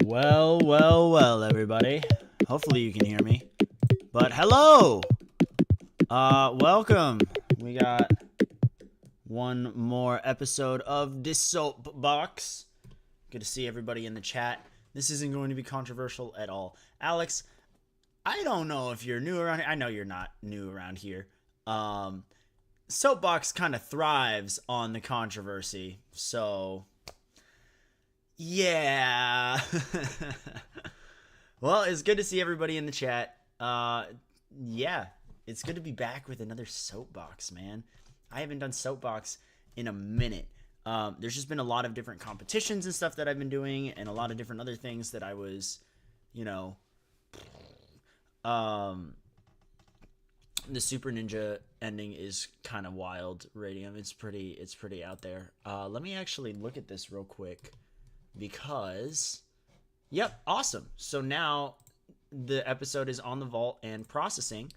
Well, everybody. Hopefully you can hear me. But hello! Welcome. We got one more episode of this soapbox. Good to see everybody in the chat. This isn't going to be controversial at all. Alex, I don't know if you're new around here. I know you're not new around here. Soapbox kind of thrives on the controversy, so yeah. Well, it's good to see everybody in the chat. Yeah, it's good to be back with another soapbox, man. I haven't done soapbox in a minute. There's just been a lot of different competitions and stuff that I've been doing, and a lot of different other things that I was, the Super Ninja ending is kind of wild. Radium, it's pretty out there. Let me actually look at this real quick because, yep, awesome. So now the episode is on the vault and processing.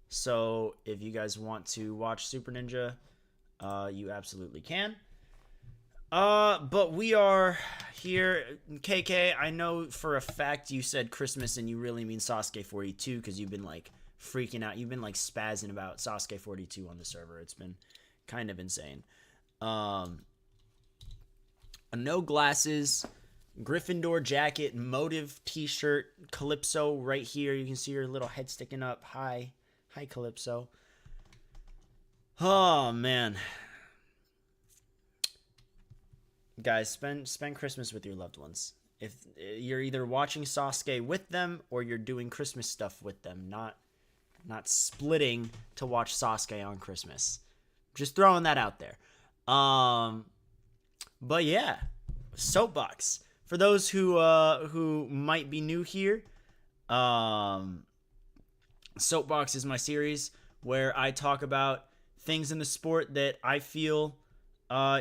So if you guys want to watch Super Ninja, you absolutely can. But we are here. KK, I know for a fact you said Christmas and you really mean Sasuke 42 because you've been like freaking out. You've been like spazzing about Sasuke 42 on the server. It's been kind of insane. No glasses, Gryffindor jacket, motive t-shirt, Calypso right here. You can see her little head sticking up. Hi Calypso. Oh man. Guys, spend Christmas with your loved ones. If you're either watching Sasuke with them or you're doing Christmas stuff with them, not splitting to watch Sasuke on Christmas. Just throwing that out there. But yeah, soapbox. For those who might be new here, soapbox is my series where I talk about things in the sport that I feel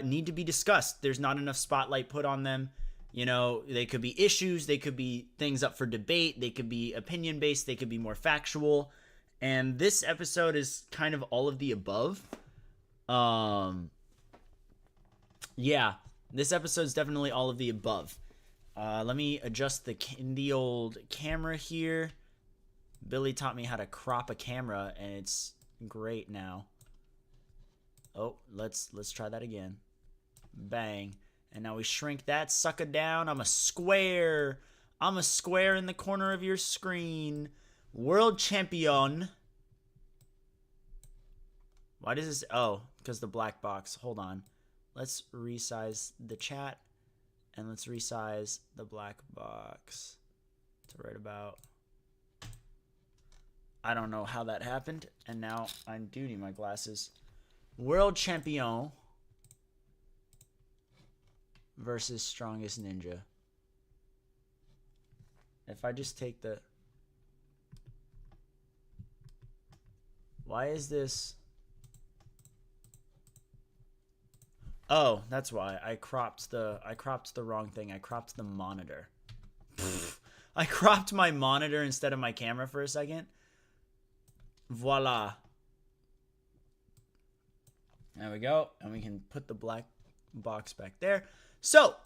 need to be discussed. There's not enough spotlight put on them. You know, they could be issues, they could be things up for debate, they could be opinion based, they could be more factual. And this episode is kind of all of the above. Yeah, this episode's definitely all of the above. Let me adjust the old camera here. Billy taught me how to crop a camera, and it's great now. Oh, let's try that again. Bang. And now we shrink that sucker down. I'm a square. I'm a square in the corner of your screen. World champion. Why does this... Oh, because the black box. Hold on. Let's resize the chat. And let's resize the black box to right about... I don't know how that happened. And now I do need my glasses. World champion versus strongest ninja. If I just take the... Why is this... Oh, that's why. I cropped the wrong thing. I cropped the monitor. I cropped my monitor instead of my camera for a second. Voila. There we go. And we can put the black box back there. So,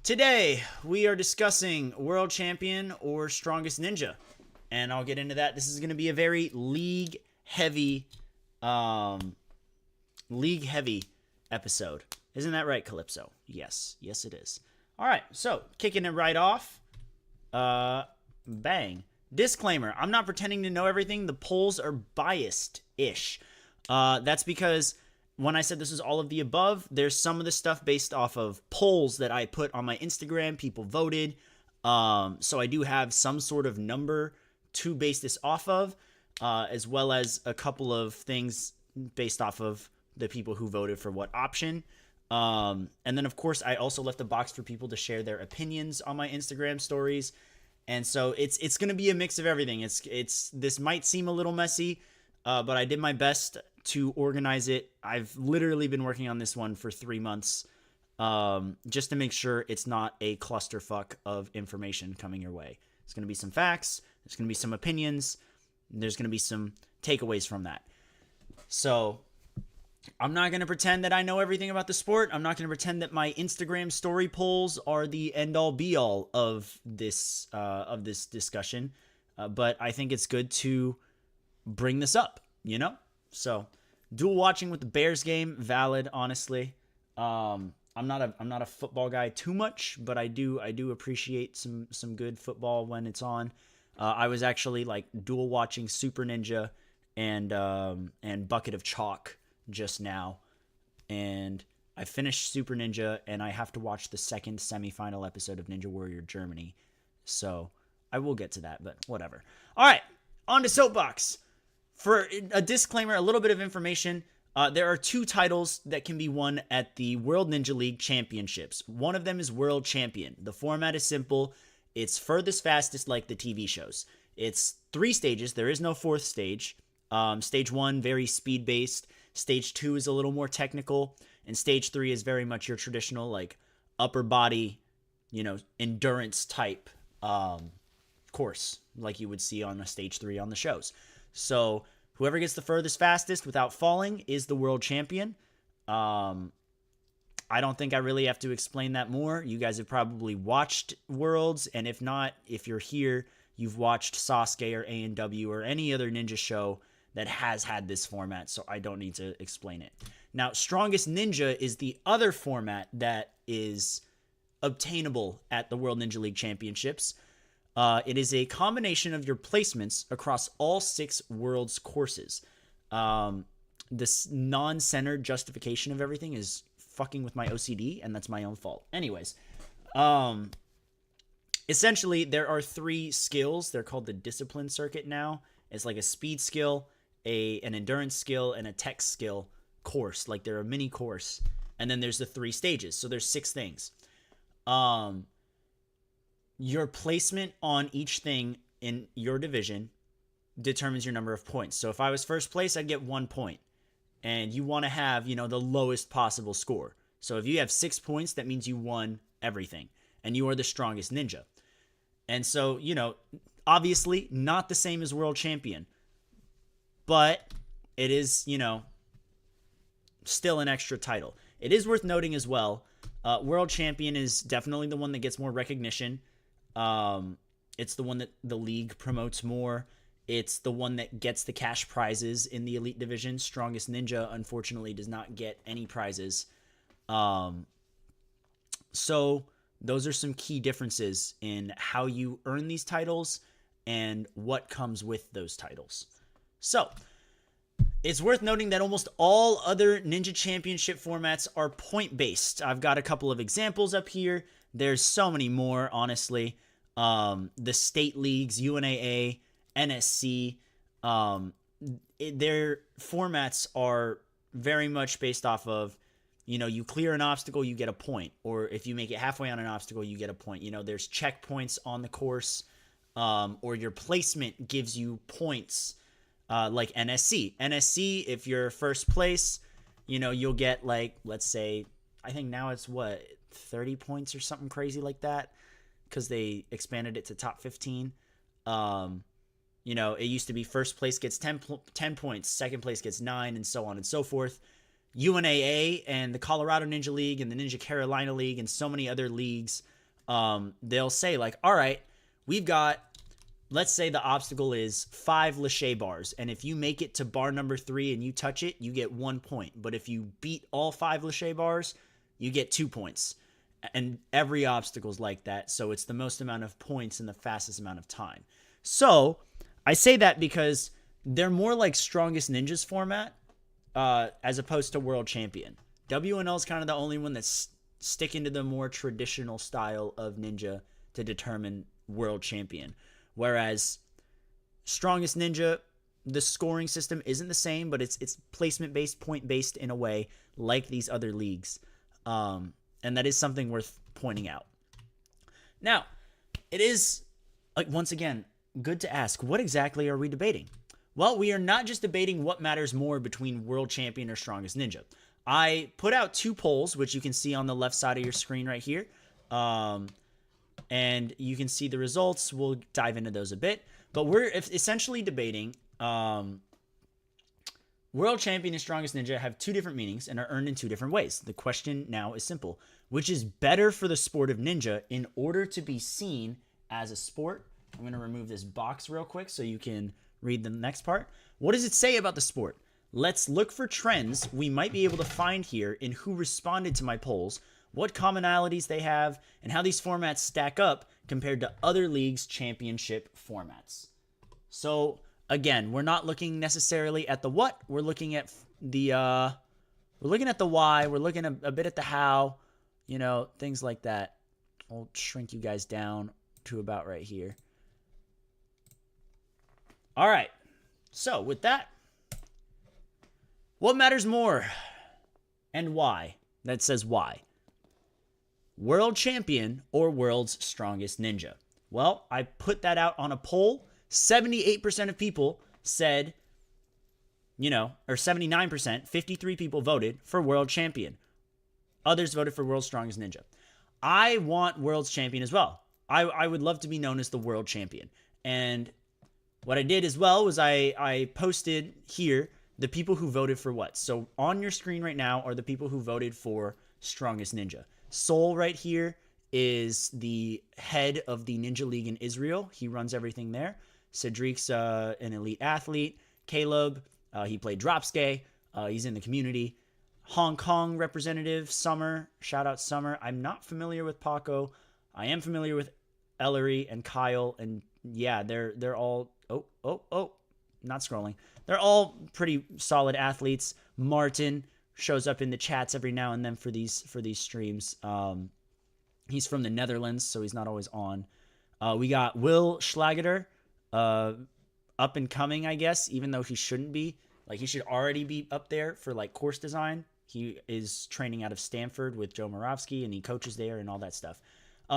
today we are discussing World Champion or Strongest Ninja. And I'll get into that. This is going to be a very league heavy episode. Isn't that right, Calypso? Yes. Yes, it is. All right. So, kicking it right off. Bang. Disclaimer. I'm not pretending to know everything. The polls are biased-ish. That's because when I said this is all of the above, there's some of the stuff based off of polls that I put on my Instagram. People voted. So I do have some sort of number to base this off of, as well as a couple of things based off of the people who voted for what option. And then, of course, I also left a box for people to share their opinions on my Instagram stories. And so it's going to be a mix of everything. This might seem a little messy, but I did my best to organize it. I've literally been working on this one for 3 months, just to make sure it's not a clusterfuck of information coming your way. There's going to be some facts. There's going to be some opinions. There's going to be some takeaways from that. So I'm not going to pretend that I know everything about the sport. I'm not going to pretend that my Instagram story polls are the end all be all of this discussion. But I think it's good to bring this up, you know? So, dual watching with the Bears game, valid, honestly. I'm not a football guy too much, but I do appreciate some good football when it's on. I was actually like dual watching Super Ninja and Bucket of Chalk just now, and I finished Super Ninja, and I have to watch the second semifinal episode of Ninja Warrior Germany, so I will get to that, but whatever. All right, on to Soapbox. For a disclaimer, a little bit of information. There are 2 titles that can be won at the World Ninja League Championships. One of them is World Champion. The format is simple. It's furthest fastest like the TV shows. It's 3 stages. There is no 4th stage. Stage 1, very speed-based. Stage 2 is a little more technical. And Stage 3 is very much your traditional, like, upper body, endurance type course, like you would see on a Stage 3 on the shows. So whoever gets the furthest fastest without falling is the world champion. I don't think I really have to explain that more. You guys have probably watched Worlds, and if not, if you're here, you've watched Sasuke or A&W or any other ninja show that has had this format, so I don't need to explain it. Now, Strongest Ninja is the other format that is obtainable at the World Ninja League Championships. It is a combination of your placements across all 6 Worlds courses. This non-centered justification of everything is fucking with my OCD, and that's my own fault. Anyways, essentially, there are 3 skills. They're called the discipline circuit now. It's like a speed skill, an endurance skill, and a tech skill course. Like they're a mini course. And then there's the 3 stages. So there's 6 things. Your placement on each thing in your division determines your number of points. So if I was first place, I'd get 1 point. And you want to have, the lowest possible score. So if you have 6 points, that means you won everything. And you are the strongest ninja. And so, obviously not the same as world champion. But it is, still an extra title. It is worth noting as well, world champion is definitely the one that gets more recognition. It's the one that the league promotes more. It's the one that gets the cash prizes in the elite division. Strongest Ninja, unfortunately, does not get any prizes. So those are some key differences in how you earn these titles and what comes with those titles. So it's worth noting that almost all other Ninja Championship formats are point-based. I've got a couple of examples up here. There's so many more, honestly. The state leagues, UNAA, NSC, their formats are very much based off of, you clear an obstacle, you get a point. Or if you make it halfway on an obstacle, you get a point. There's checkpoints on the course, or your placement gives you points, like NSC. NSC, if you're first place, you'll get, like, let's say, I think now it's 30 points or something crazy like that, because they expanded it to top 15. It used to be first place gets 10 points, second place gets 9, and so on and so forth. UNAA and the Colorado Ninja League and the Ninja Carolina League and so many other leagues, they'll say, like, all right, we've got, let's say the obstacle is 5 lache bars, and if you make it to bar number 3 and you touch it, you get 1 point. But if you beat all 5 lache bars, you get 2 points. And every obstacle's like that, so it's the most amount of points in the fastest amount of time. So I say that because they're more like Strongest Ninjas format, as opposed to World Champion. WNL is kind of the only one that's sticking to the more traditional style of ninja to determine World Champion. Whereas Strongest Ninja, the scoring system isn't the same, but it's placement-based, point-based in a way, like these other leagues. And that is something worth pointing out. Now, it is, like, once again, good to ask, what exactly are we debating? Well, we are not just debating what matters more between World Champion or Strongest Ninja. I put out 2 polls, which you can see on the left side of your screen right here. And you can see the results. We'll dive into those a bit. But we're essentially debating World Champion and Strongest Ninja have two different meanings and are earned in two different ways. The question now is simple. Which is better for the sport of ninja in order to be seen as a sport? I'm going to remove this box real quick so you can read the next part. What does it say about the sport? Let's look for trends we might be able to find here in who responded to my polls, what commonalities they have, and how these formats stack up compared to other leagues' championship formats. So again, we're not looking necessarily at the what. We're looking at the why. We're looking a bit at the how. You know, things like that. I'll shrink you guys down to about right here. All right. So with that, what matters more and why? That says why. World Champion or World's Strongest Ninja? Well, I put that out on a poll. 78% of people said, or 79%, 53 people voted for World Champion. Others voted for World's Strongest Ninja. I want World's Champion as well. I would love to be known as the World Champion. And what I did as well was I posted here the people who voted for what. So on your screen right now are the people who voted for Strongest Ninja. Soul right here is the head of the Ninja League in Israel. He runs everything there. Cedric's an elite athlete. Caleb, he played Dropske. He's in the community. Hong Kong representative, Summer. Shout out Summer. I'm not familiar with Paco. I am familiar with Ellery and Kyle. And yeah, they're all... Oh, not scrolling. They're all pretty solid athletes. Martin shows up in the chats every now and then for these streams. He's from the Netherlands, so he's not always on. We got Will Schlageter, up and coming, I guess, even though he shouldn't be. Like, he should already be up there for, like, course design. He is training out of Stanford with Joe Moravsky, and he coaches there and all that stuff.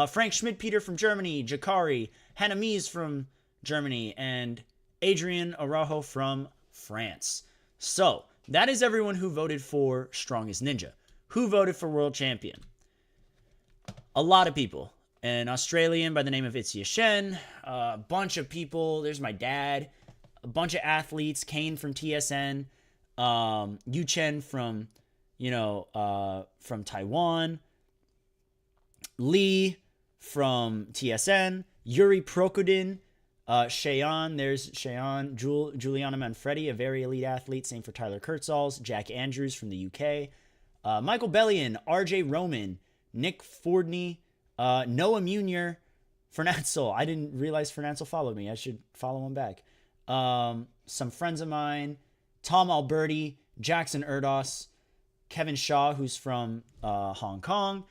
Frank Schmidt-Peter from Germany, Jakari, Hannah Mies from Germany, and Adrian Araujo from France. So, that is everyone who voted for Strongest Ninja. Who voted for World Champion? A lot of people. An Australian by the name of Itzia Shen, a bunch of people. There's my dad. A bunch of athletes. Kane from TSN. Yu Chen from, from Taiwan. Lee from TSN. Yuri Prokodin. Shayon, there's Shayon. Juliana Manfredi, a very elite athlete. Same for Tyler Kurtzals. Jack Andrews from the UK. Michael Bellion. RJ Roman. Nick Fordney. Noah Munier. Fernansel. I didn't realize Fernansel followed me. I should follow him back. Some friends of mine. Tom Alberti. Jackson Erdos. Kevin Shaw, who's from Hong Kong.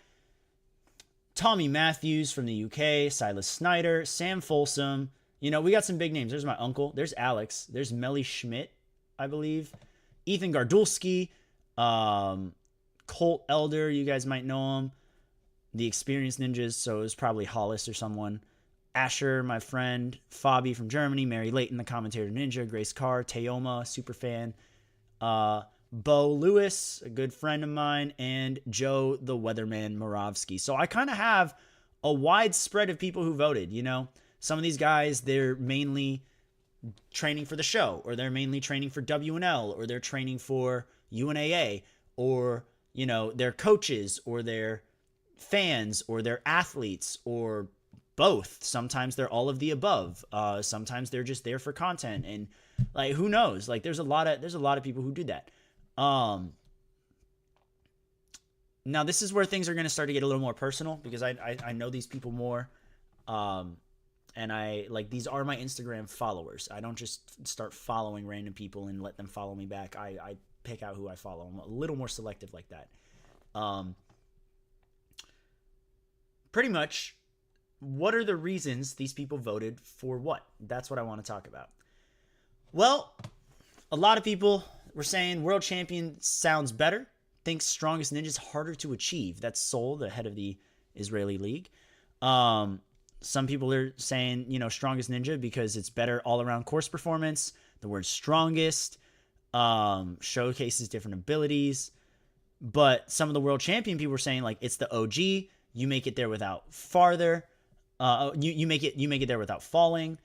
Tommy Matthews from the UK. Silas Snyder. Sam Folsom. We got some big names. There's my uncle. There's Alex. There's Melly Schmidt, I believe. Ethan Gardulski. Colt Elder. You guys might know him. The Experienced Ninjas. So it was probably Hollis or someone. Asher, my friend. Fabi from Germany. Mary Layton, the commentator ninja. Grace Carr. Teoma, super fan. Bo Lewis, a good friend of mine. And Joe, the Weatherman Moravsky. So I kind of have a wide spread of people who voted, Some of these guys, they're mainly training for the show, or they're mainly training for WNL, or they're training for UNAA, or, they're coaches, or they're fans, or they're athletes, or both. Sometimes they're all of the above. Sometimes they're just there for content, and like, who knows? Like, there's a lot of people who do that. Now this is where things are going to start to get a little more personal, because I know these people more. And these are my Instagram followers. I don't just start following random people and let them follow me back. I pick out who I follow. I'm a little more selective like that. Pretty much, what are the reasons these people voted for what? That's what I want to talk about. Well, a lot of people were saying World Champion sounds better. Thinks Strongest Ninja is harder to achieve. That's Sol, the head of the Israeli league. Some people are saying, Strongest Ninja because it's better all-around course performance. The word strongest showcases different abilities. But some of the World Champion people were saying, like, it's the OG. You make it there without farther. You make it there without falling.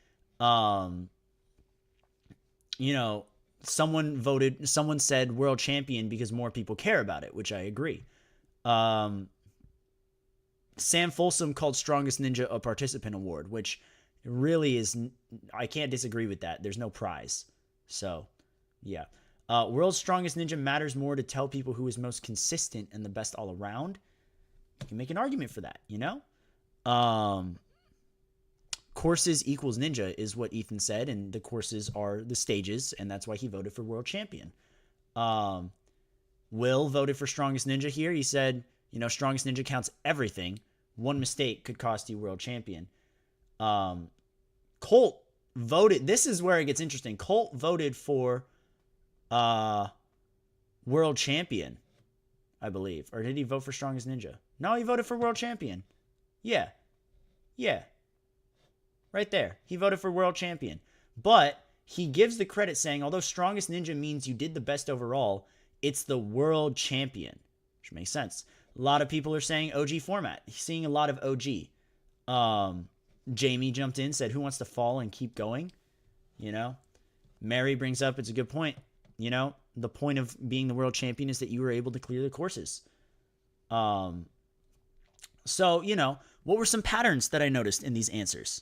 someone said world champion because more people care about it, which I agree. Um, Sam Folsom called Strongest Ninja a participant award, which really is, I can't disagree with that. There's no prize. So, yeah. World's Strongest Ninja matters more to tell people who is most consistent and the best all around. You can make an argument for that, you know? Courses equals ninja is what Ethan said, and the courses are the stages, and that's why he voted for world champion. Will voted for Strongest Ninja here. He said, Strongest Ninja counts everything. One mistake could cost you world champion. Colt voted. This is where it gets interesting. Colt voted for world champion, I believe. Or did he vote for Strongest Ninja? No, he voted for world champion. Yeah. Right there. He voted for world champion. But he gives the credit saying, although Strongest Ninja means you did the best overall, it's the world champion, which makes sense. A lot of people are saying OG format. He's seeing a lot of OG. Jamie jumped in, said, who wants to fall and keep going? Mary brings up, it's a good point. The point of being the world champion is that you were able to clear the courses. So, what were some patterns that I noticed in these answers?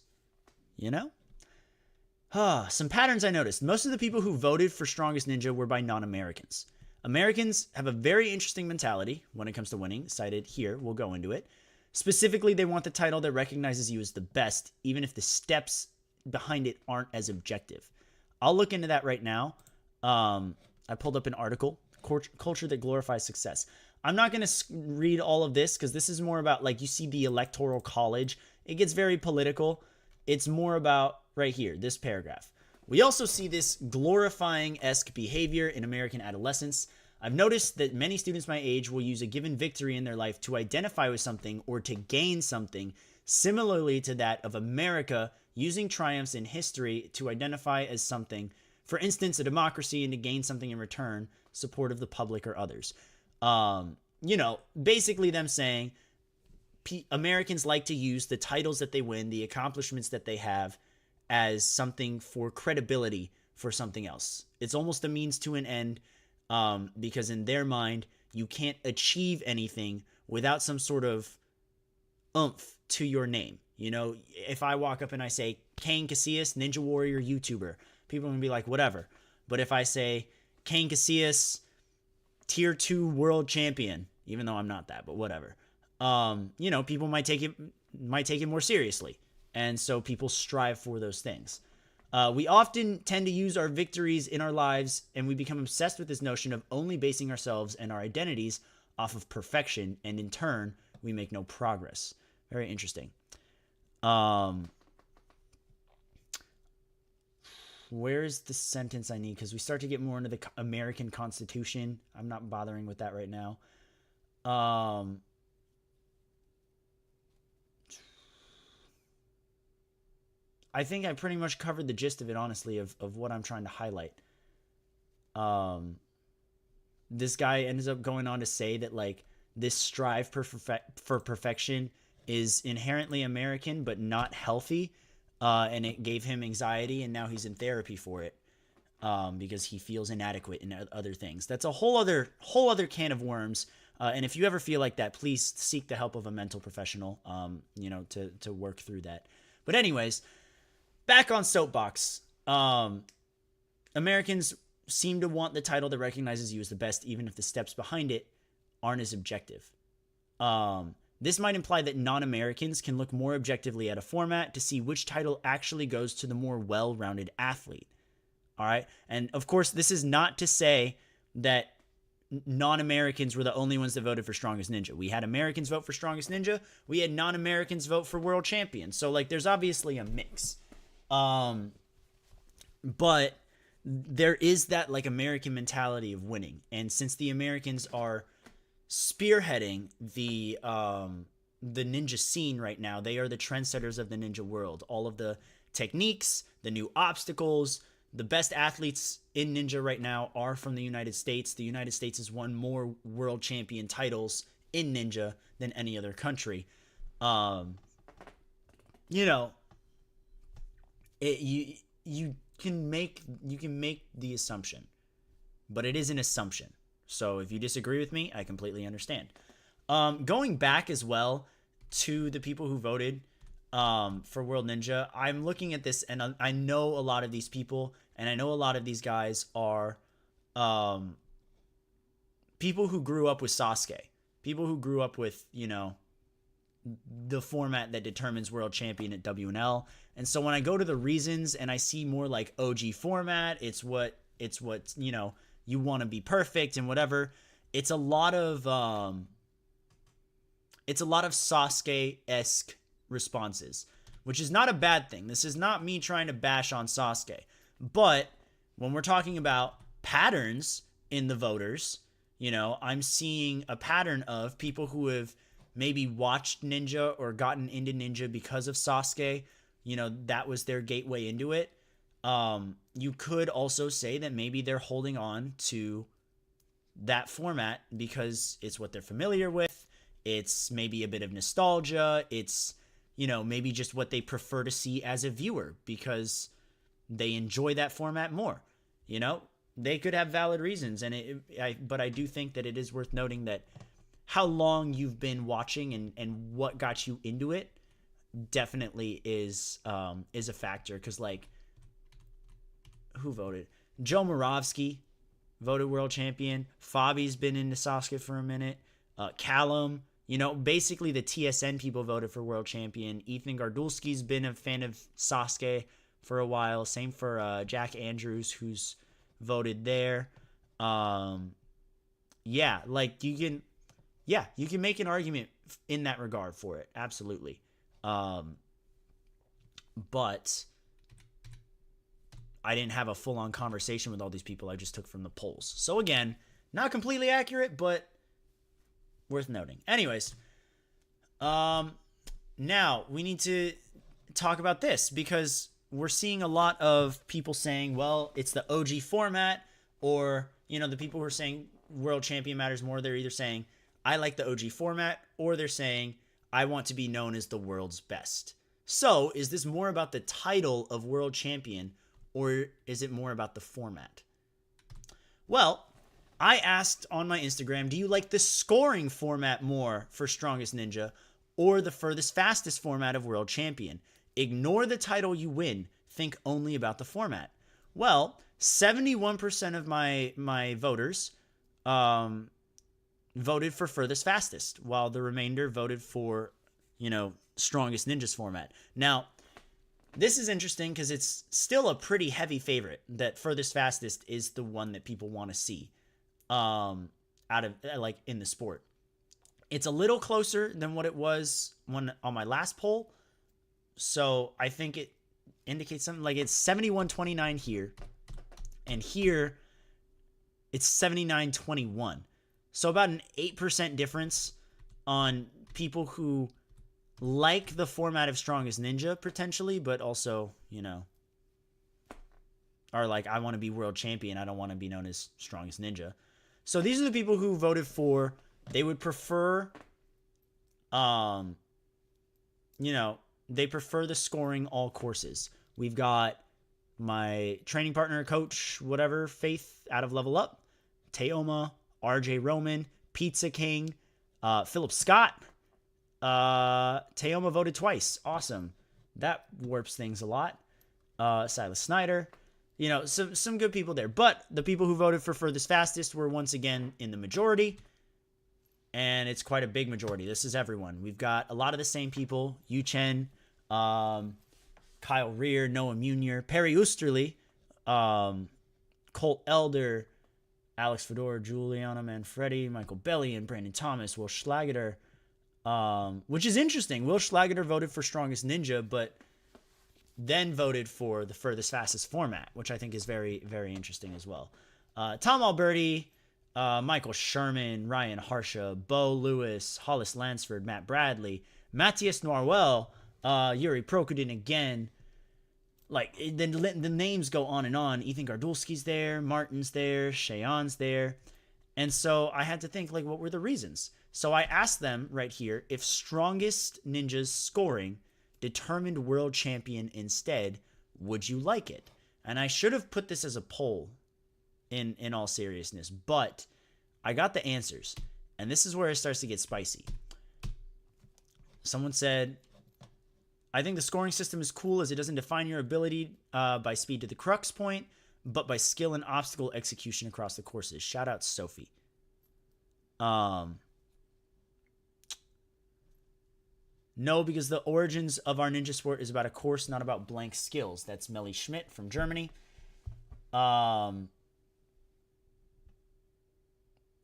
Some patterns I noticed. Most of the people who voted for Strongest Ninja were by non-Americans. Americans have a very interesting mentality when it comes to winning, cited here. We'll go into it. Specifically, they want the title that recognizes you as the best, even if the steps behind it aren't as objective. I'll look into that right now. I pulled up an article, Culture That Glorifies Success. I'm not going to read all of this because this is more about, you see the Electoral College. It gets very political. It's more about right here, this paragraph. We also see this glorifying-esque behavior in American adolescence. I've noticed that many students my age will use a given victory in their life to identify with something or to gain something, similarly to that of America using triumphs in history to identify as something, for instance, a democracy, and to gain something in return, support of the public or others. Basically them saying Americans like to use the titles that they win, the accomplishments that they have, as something for credibility for something else. It's almost a means to an end, because in their mind, you can't achieve anything without some sort of oomph to your name. If I walk up and I say, Kane Casillas, Ninja Warrior YouTuber, people are going to be like, whatever. But if I say, Kane Casillas, Tier 2 World Champion, even though I'm not that, but whatever. People might take it more seriously. And so people strive for those things. We often tend to use our victories in our lives, and we become obsessed with this notion of only basing ourselves and our identities off of perfection, and in turn, we make no progress. Very interesting. Where is the sentence I need? Because we start to get more into the American Constitution. I'm not bothering with that right now. I think I pretty much covered the gist of it, honestly, of what I'm trying to highlight. This guy ends up going on to say that, this strive for perfection is inherently American, but not healthy. And it gave him anxiety, and now he's in therapy for it, because he feels inadequate in other things. That's a whole other can of worms. And if you ever feel like that, please seek the help of a mental professional, to work through that. But anyways, back on soapbox. Americans seem to want the title that recognizes you as the best, even if the steps behind it aren't as objective. This might imply that non-Americans can look more objectively at a format to see which title actually goes to the more well-rounded athlete. All right? And of course, this is not to say that non-Americans were the only ones that voted for Strongest Ninja. We had Americans vote for Strongest Ninja. We had non-Americans vote for World Champion. So, there's obviously a mix. But there is that, American mentality of winning. And since the Americans are spearheading the ninja scene right now, they are the trendsetters of the ninja world. All of the techniques, the new obstacles, the best athletes in ninja right now are from the United States. The United States has won more world champion titles in ninja than any other country. You can make the assumption, but it is an assumption. So if you disagree with me, I completely understand. Going back as well to the people who voted for World Ninja, I'm looking at this and I know a lot of these people, and I know a lot of these guys are people who grew up with Sasuke, people who grew up with, you know, the format that determines world champion at WNL. And so when I go to the reasons and I see more like OG format, it's what, you know, you want to be perfect and whatever. It's a lot of Sasuke-esque responses, which is not a bad thing. This is not me trying to bash on Sasuke. But when we're talking about patterns in the voters, you know, I'm seeing a pattern of people who have maybe watched Ninja or gotten into Ninja because of Sasuke. You know, that was their gateway into it. You could also say that maybe they're holding on to that format because it's what they're familiar with. It's maybe a bit of nostalgia. It's, you know, maybe just what they prefer to see as a viewer because they enjoy that format more. You know, they could have valid reasons. But I do think that it is worth noting that how long you've been watching and what got you into it definitely is a factor. Because, like, who voted? Joe Moravsky voted world champion. Fabi's been into Sasuke for a minute. Callum, you know, basically the TSN people voted for world champion. Ethan Gardulski's been a fan of Sasuke for a while. Same for Jack Andrews, who's voted there. Yeah, like you can make an argument in that regard for it. Absolutely. But I didn't have a full-on conversation with all these people. I just took from the polls. So again, not completely accurate, but worth noting. Anyways, now we need to talk about this because we're seeing a lot of people saying, well, it's the OG format, or, you know, the people who are saying world champion matters more, they're either saying, I like the OG format, or they're saying, I want to be known as the world's best. So is this more about the title of world champion, or is it more about the format? Well, I asked on my Instagram, do you like the scoring format more for Strongest Ninja or the furthest fastest format of World Champion? Ignore the title you win. Think only about the format. Well, 71% of my voters voted for furthest fastest, while the remainder voted for, you know, Strongest Ninja's format. Now, this is interesting because it's still a pretty heavy favorite that furthest fastest is the one that people want to see. Out of, like, in the sport. It's a little closer than what it was on my last poll. So I think it indicates something. Like, it's 71-29 here. And here, it's 79-21. So about an 8% difference on people who like the format of Strongest Ninja, potentially, but also, you know, are like, I want to be world champion. I don't want to be known as Strongest Ninja. So these are the people who voted for, they would prefer, you know, they prefer the scoring all courses. We've got my training partner, coach, whatever, Faith out of Level Up, Teoma, RJ Roman, Pizza King, Philip Scott. Teoma voted twice. Awesome. That warps things a lot. Silas Snyder. You know, some good people there. But the people who voted for furthest fastest were once again in the majority. And it's quite a big majority. This is everyone. We've got a lot of the same people. Yu Chen, Kyle Rear, Noah Munier, Perry Oosterly, Colt Elder, Alex Fedor, Juliana Manfredi, Michael Bellion, Brandon Thomas, Will Schlageter. Which is interesting. Will Schlageter voted for Strongest Ninja, but then voted for the furthest fastest format, which I think is very, very interesting as well. Tom Alberti, Michael Sherman, Ryan Harsha, Bo Lewis, Hollis Lansford, Matt Bradley, Matthias Noirwell, Yuri Prokudin again. Like, the names go on and on. Ethan Gardulski's there, Martin's there, Cheyenne's there. And so I had to think, like, what were the reasons? So I asked them right here if Strongest Ninja's scoring determined world champion instead, would you like it? And I should have put this as a poll in all seriousness, but I got the answers. And this is where it starts to get spicy. Someone said, I think the scoring system is cool as it doesn't define your ability by speed to the crux point, but by skill and obstacle execution across the courses. Shout out Sophie. No, because the origins of our ninja sport is about a course, not about blank skills. That's Melly Schmidt from Germany.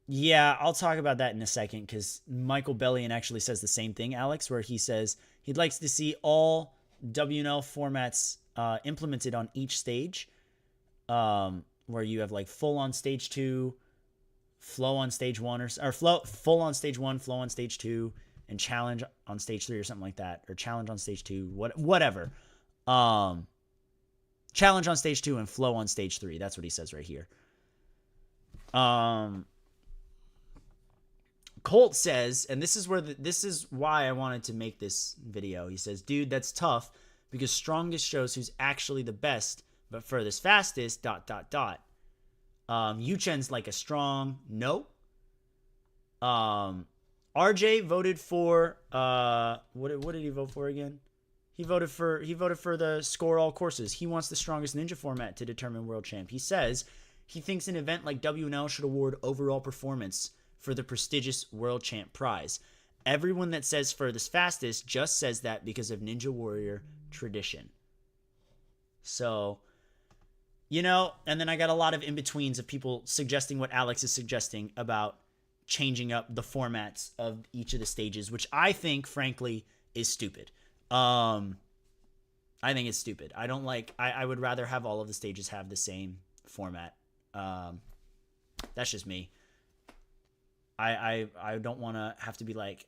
Yeah, I'll talk about that in a second because Michael Bellion actually says the same thing, Alex, where he says he'd likes to see all WNL formats implemented on each stage, where you have like full on stage 2, flow on stage 1, or full on stage 1, flow on stage 2, and challenge on stage 3 or something like that, or challenge on stage 2, whatever. Challenge on stage 2 and flow on stage 3. That's what he says right here. Colt says, and this is why I wanted to make this video. He says, dude, that's tough because strongest shows who's actually the best, but furthest fastest, ... Yuchen's like a strong no. RJ voted for what did he vote for again? He voted for the score all courses. He wants the strongest ninja format to determine world champ. He says he thinks an event like WNL should award overall performance for the prestigious world champ prize. Everyone that says furthest fastest just says that because of Ninja Warrior tradition. So, and then I got a lot of in-betweens of people suggesting what Alex is suggesting about changing up the formats of each of the stages, which I think, frankly, is stupid. I think it's stupid. I don't like... I would rather have all of the stages have the same format. That's just me. I don't want to have to be like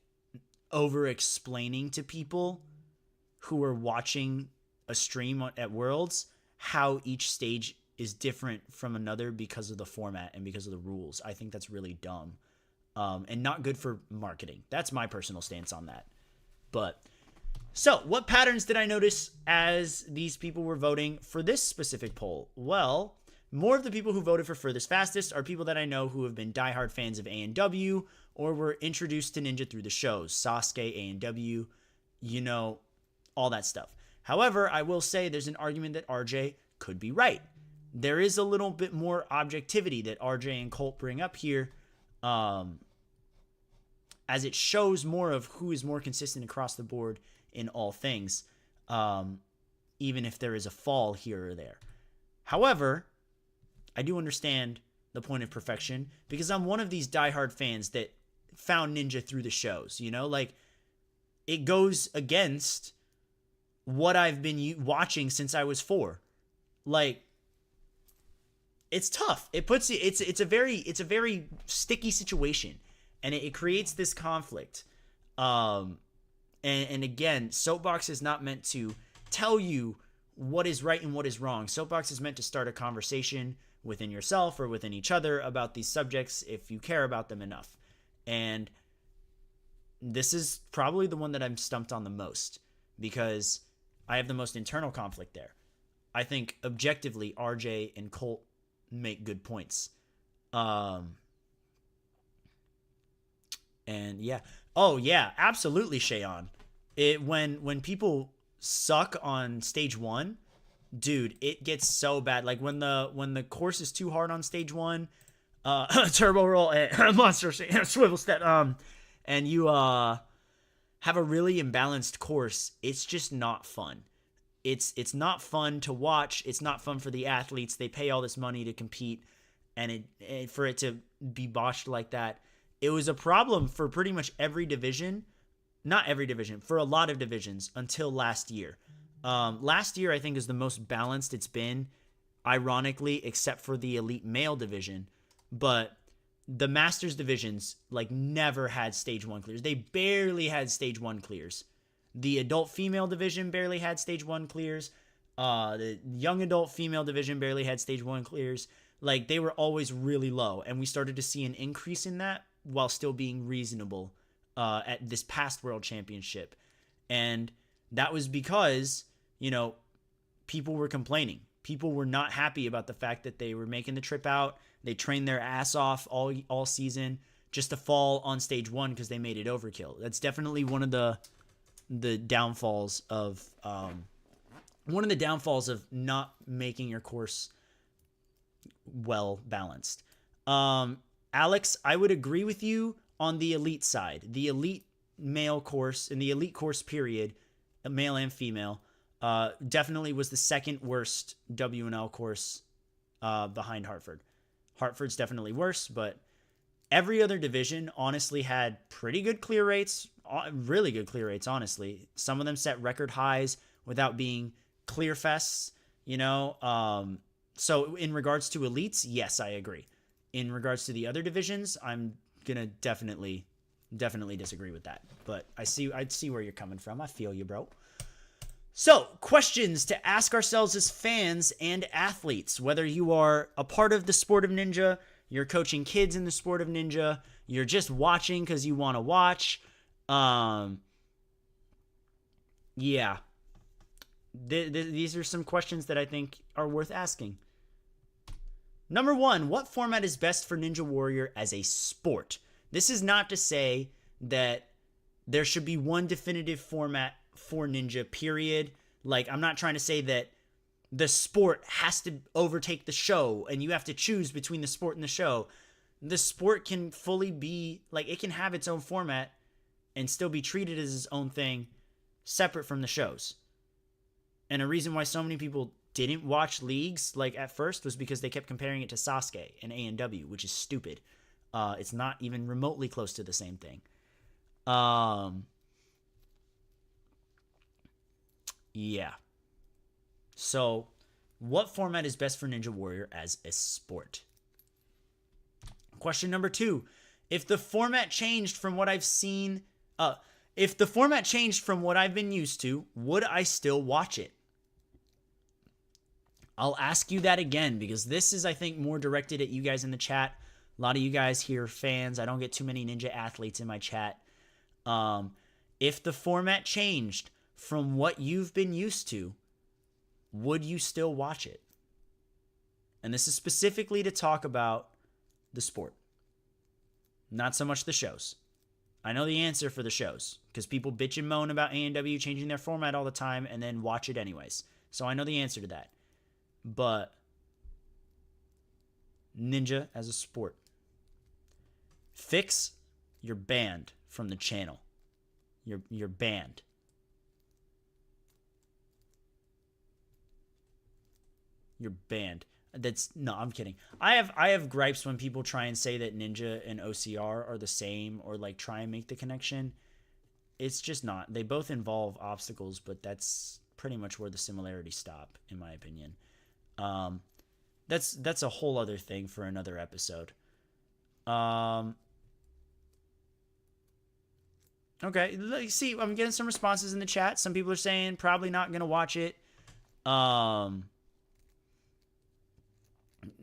over-explaining to people who are watching a stream at Worlds how each stage is different from another because of the format and because of the rules. I think that's really dumb and not good for marketing. That's my personal stance on that. But so what patterns did I notice as these people were voting for this specific poll? Well, more of the people who voted for furthest fastest are people that I know who have been diehard fans of A&W or were introduced to Ninja through the shows. Sasuke, A&W, all that stuff. However, I will say there's an argument that RJ could be right. There is a little bit more objectivity that RJ and Colt bring up here, as it shows more of who is more consistent across the board in all things, even if there is a fall here or there. However, I do understand the point of perfection because I'm one of these diehard fans that found Ninja through the shows, like it goes against what I've been watching since I was 4. Like, it's tough. It puts it's a very sticky situation, and it creates this conflict. And again, Soapbox is not meant to tell you what is right and what is wrong. Soapbox is meant to start a conversation within yourself or within each other about these subjects if you care about them enough. And this is probably the one that I'm stumped on the most because I have the most internal conflict there. I think objectively RJ and Colt make good points. And yeah. Oh yeah, absolutely, Shayon. When people suck on stage 1, dude, it gets so bad. Like when the course is too hard on stage 1, turbo roll and monster swivel step, and you have a really imbalanced course, it's just not fun. It's not fun to watch. It's not fun for the athletes. They pay all this money to compete, and for it to be botched like that, it was a problem for pretty much every division. Not every division, for a lot of divisions until last year. Last year, I think, is the most balanced it's been, ironically, except for the elite male division. But the Masters divisions, never had stage 1 clears. They barely had stage 1 clears. The adult female division barely had stage 1 clears. The young adult female division barely had stage 1 clears. They were always really low. And we started to see an increase in that while still being reasonable at this past World Championship. And that was because, people were complaining. People were not happy about the fact that they were making the trip out. They trained their ass off all season just to fall on stage 1 because they made it overkill. That's definitely one of the downfalls of not making your course well balanced. Alex, I would agree with you on the elite side. The elite male course and the elite course period, male and female, definitely was the second worst WNL course behind Hartford. Hartford's definitely worse, but every other division honestly had pretty good clear rates, really good clear rates, honestly. Some of them set record highs without being clear fests, you know. So in regards to elites, yes, I agree. In regards to the other divisions, I'm gonna definitely disagree with that. But I'd see where you're coming from. I feel you, bro. So, questions to ask ourselves as fans and athletes, whether you are a part of the sport of ninja, you're coaching kids in the sport of ninja, you're just watching because you want to watch. Yeah. These are some questions that I think are worth asking. Number 1, what format is best for Ninja Warrior as a sport? This is not to say that there should be one definitive format for Ninja, period. Like, I'm not trying to say that the sport has to overtake the show and you have to choose between the sport and the show. The sport can fully be, like, it can have its own format and still be treated as its own thing, separate from the shows. And a reason why so many people didn't watch leagues, like, at first was because they kept comparing it to Sasuke and A&W, which is stupid. It's not even remotely close to the same thing. Yeah. So, what format is best for Ninja Warrior as a sport? Question number 2. If the format changed from what I've seen, if the format changed from what I've been used to, would I still watch it? I'll ask you that again because this is, I think, more directed at you guys in the chat. A lot of you guys here are fans. I don't get too many ninja athletes in my chat. If the format changed from what you've been used to, would you still watch it? And this is specifically to talk about the sport, not so much the shows. I know the answer for the shows because people bitch and moan about A&W changing their format all the time and then watch it anyways. So I know the answer to that. But Ninja as a sport. Fix, you're banned from the channel. You're banned. You're banned. No, I'm kidding. I have gripes when people try and say that Ninja and OCR are the same or like try and make the connection. It's just not. They both involve obstacles, but that's pretty much where the similarities stop, in my opinion. That's a whole other thing for another episode. Okay, let's see. I'm getting some responses in the chat. Some people are saying probably not gonna watch it.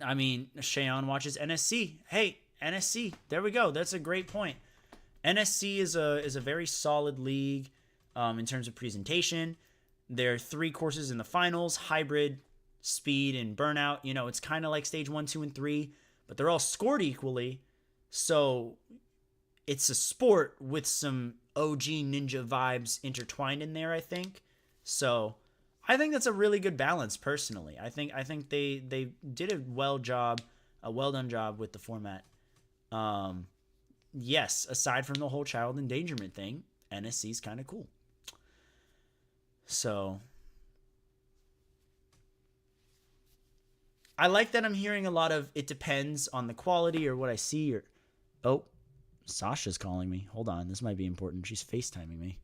I mean, Shayon watches NSC. Hey, NSC. There we go. That's a great point. NSC is a very solid league in terms of presentation. There are 3 courses in the finals: hybrid, speed, and burnout. You know, it's kind of like stage 1, 2, and 3, but they're all scored equally. So it's a sport with some OG ninja vibes intertwined in there, I think. So I think that's a really good balance, personally. I think they did a well done job with the format. Yes, aside from the whole child endangerment thing, NSC is kind of cool. So I like that I'm hearing a lot of it depends on the quality or what I see. Or oh, Sasha's calling me. Hold on, this might be important. She's FaceTiming me.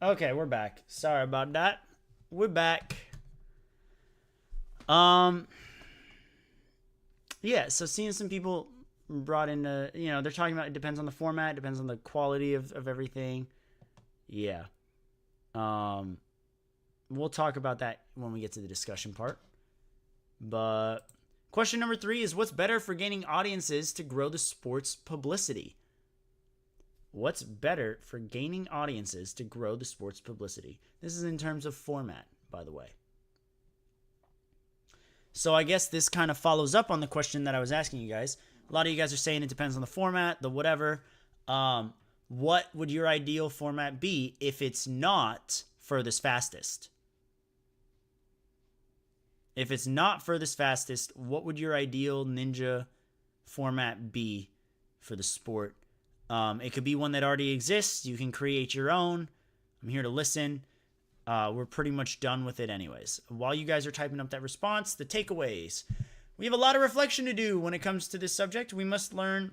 Okay, we're back. Sorry about that. We're back. Um, yeah. So seeing some people brought into, they're talking about it depends on the format, depends on the quality of everything. Yeah. Um, we'll talk about that when we get to the discussion part. But question number 3 is what's better for gaining audiences to grow the sport's publicity? What's better for gaining audiences to grow the sport's publicity? This is in terms of format, by the way. So I guess this kind of follows up on the question that I was asking you guys. A lot of you guys are saying it depends on the format, the whatever. What would your ideal format be if it's not furthest fastest? If it's not furthest fastest, what would your ideal ninja format be for the sport? It could be one that already exists. You can create your own. I'm here to listen. We're pretty much done with it anyways. While you guys are typing up that response, the takeaways. We have a lot of reflection to do when it comes to this subject. We must learn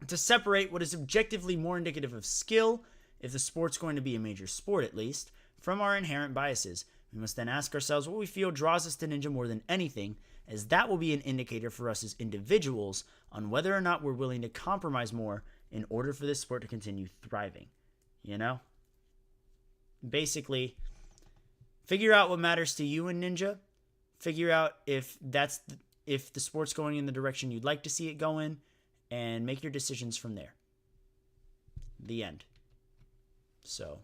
to separate what is objectively more indicative of skill, if the sport's going to be a major sport at least, from our inherent biases. We must then ask ourselves what we feel draws us to ninja more than anything, as that will be an indicator for us as individuals on whether or not we're willing to compromise more in order for this sport to continue thriving. Basically, figure out what matters to you in ninja. Figure out if the sport's going in the direction you'd like to see it go in, and make your decisions from there. The end. So,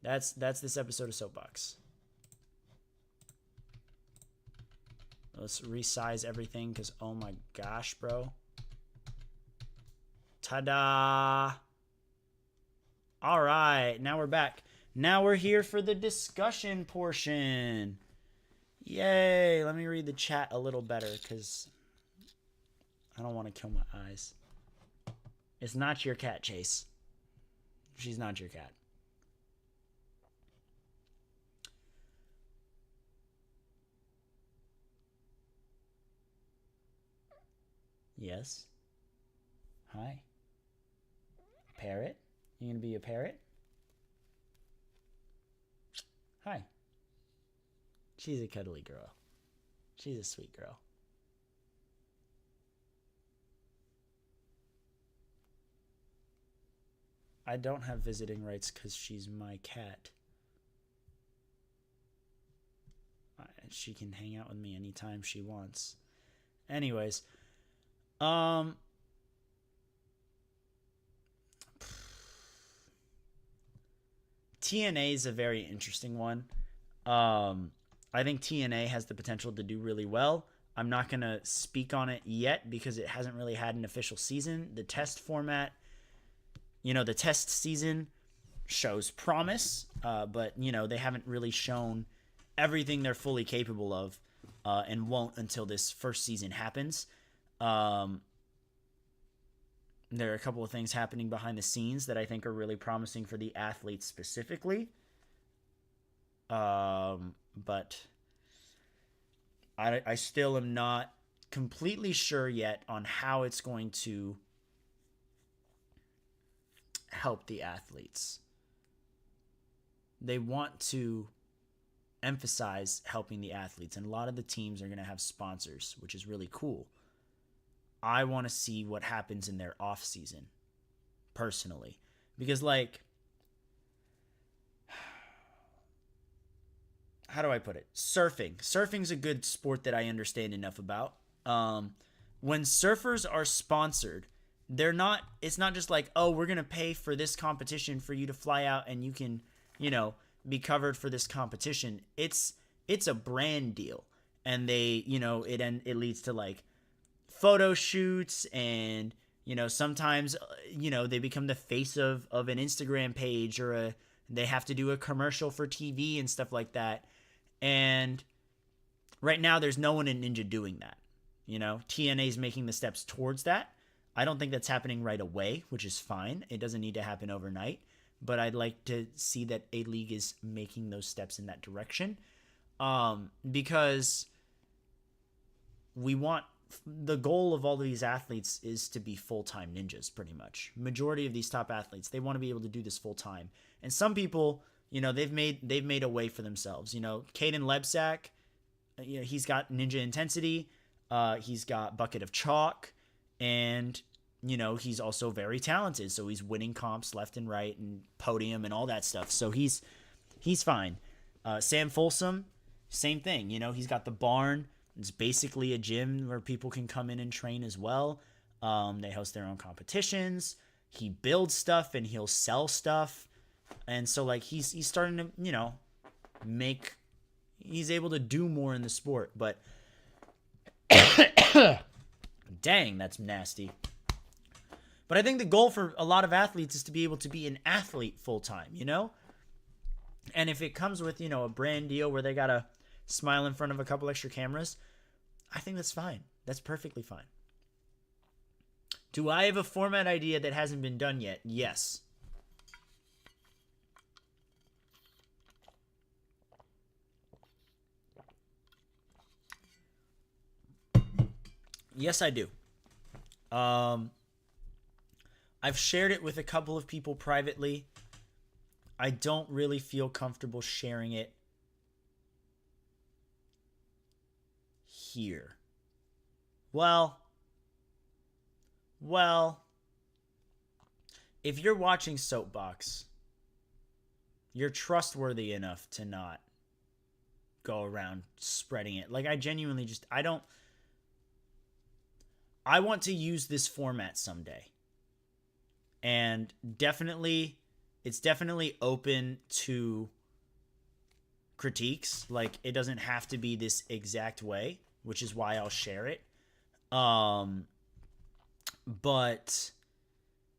that's this episode of Soapbox. Let's resize everything because, oh my gosh, bro. Ta-da! All right, now we're back. Now we're here for the discussion portion. Yay! Let me read the chat a little better because I don't want to kill my eyes. It's not your cat, Chase. She's not your cat. Yes. Hi. Parrot? You gonna be a parrot? Hi. She's a cuddly girl. She's a sweet girl. I don't have visiting rights because she's my cat. She can hang out with me anytime she wants. Anyways, TNA is a very interesting one. I think TNA has the potential to do really well. I'm not going to speak on it yet because it hasn't really had an official season. The test format, the test season shows promise, but, they haven't really shown everything they're fully capable of, and won't until this first season happens. There are a couple of things happening behind the scenes that I think are really promising for the athletes specifically. But I still am not completely sure yet on how it's going to help the athletes. They want to emphasize helping the athletes, and a lot of the teams are going to have sponsors, which is really cool. I want to see what happens in their off season, personally, because how do I put it? Surfing's a good sport that I understand enough about. When surfers are sponsored, it's not just like, oh, we're going to pay for this competition for you to fly out and you can, be covered for this competition. It's a brand deal, and they, it leads to photo shoots, and sometimes they become the face of an Instagram page, or they have to do a commercial for TV and stuff like that. And right now there's no one in Ninja doing that. TNA is making the steps towards that. I don't think that's happening right away, which is fine. It doesn't need to happen overnight, but I'd like to see that a league is making those steps in that direction, because the goal of all of these athletes is to be full-time ninjas, pretty much. Majority of these top athletes, they want to be able to do this full-time. And some people they've made a way for themselves. Caden Lebsack, he's got Ninja Intensity, he's got Bucket of Chalk, and he's also very talented. So he's winning comps left and right and podium and all that stuff. So he's fine. Sam Folsom, same thing. He's got the barn. It's basically a gym where people can come in and train as well. They host their own competitions. He builds stuff and he'll sell stuff. And so he's starting to, he's able to do more in the sport. But dang, that's nasty. But I think the goal for a lot of athletes is to be able to be an athlete full time, And if it comes with, a brand deal where they got to smile in front of a couple extra cameras, I think that's fine. That's perfectly fine. Do I have a format idea that hasn't been done yet? Yes. Yes, I do. I've shared it with a couple of people privately. I don't really feel comfortable sharing it here. Well, if you're watching Soapbox, you're trustworthy enough to not go around spreading it. I genuinely I want to use this format someday. And it's definitely open to critiques. It doesn't have to be this exact way, which is why I'll share it. But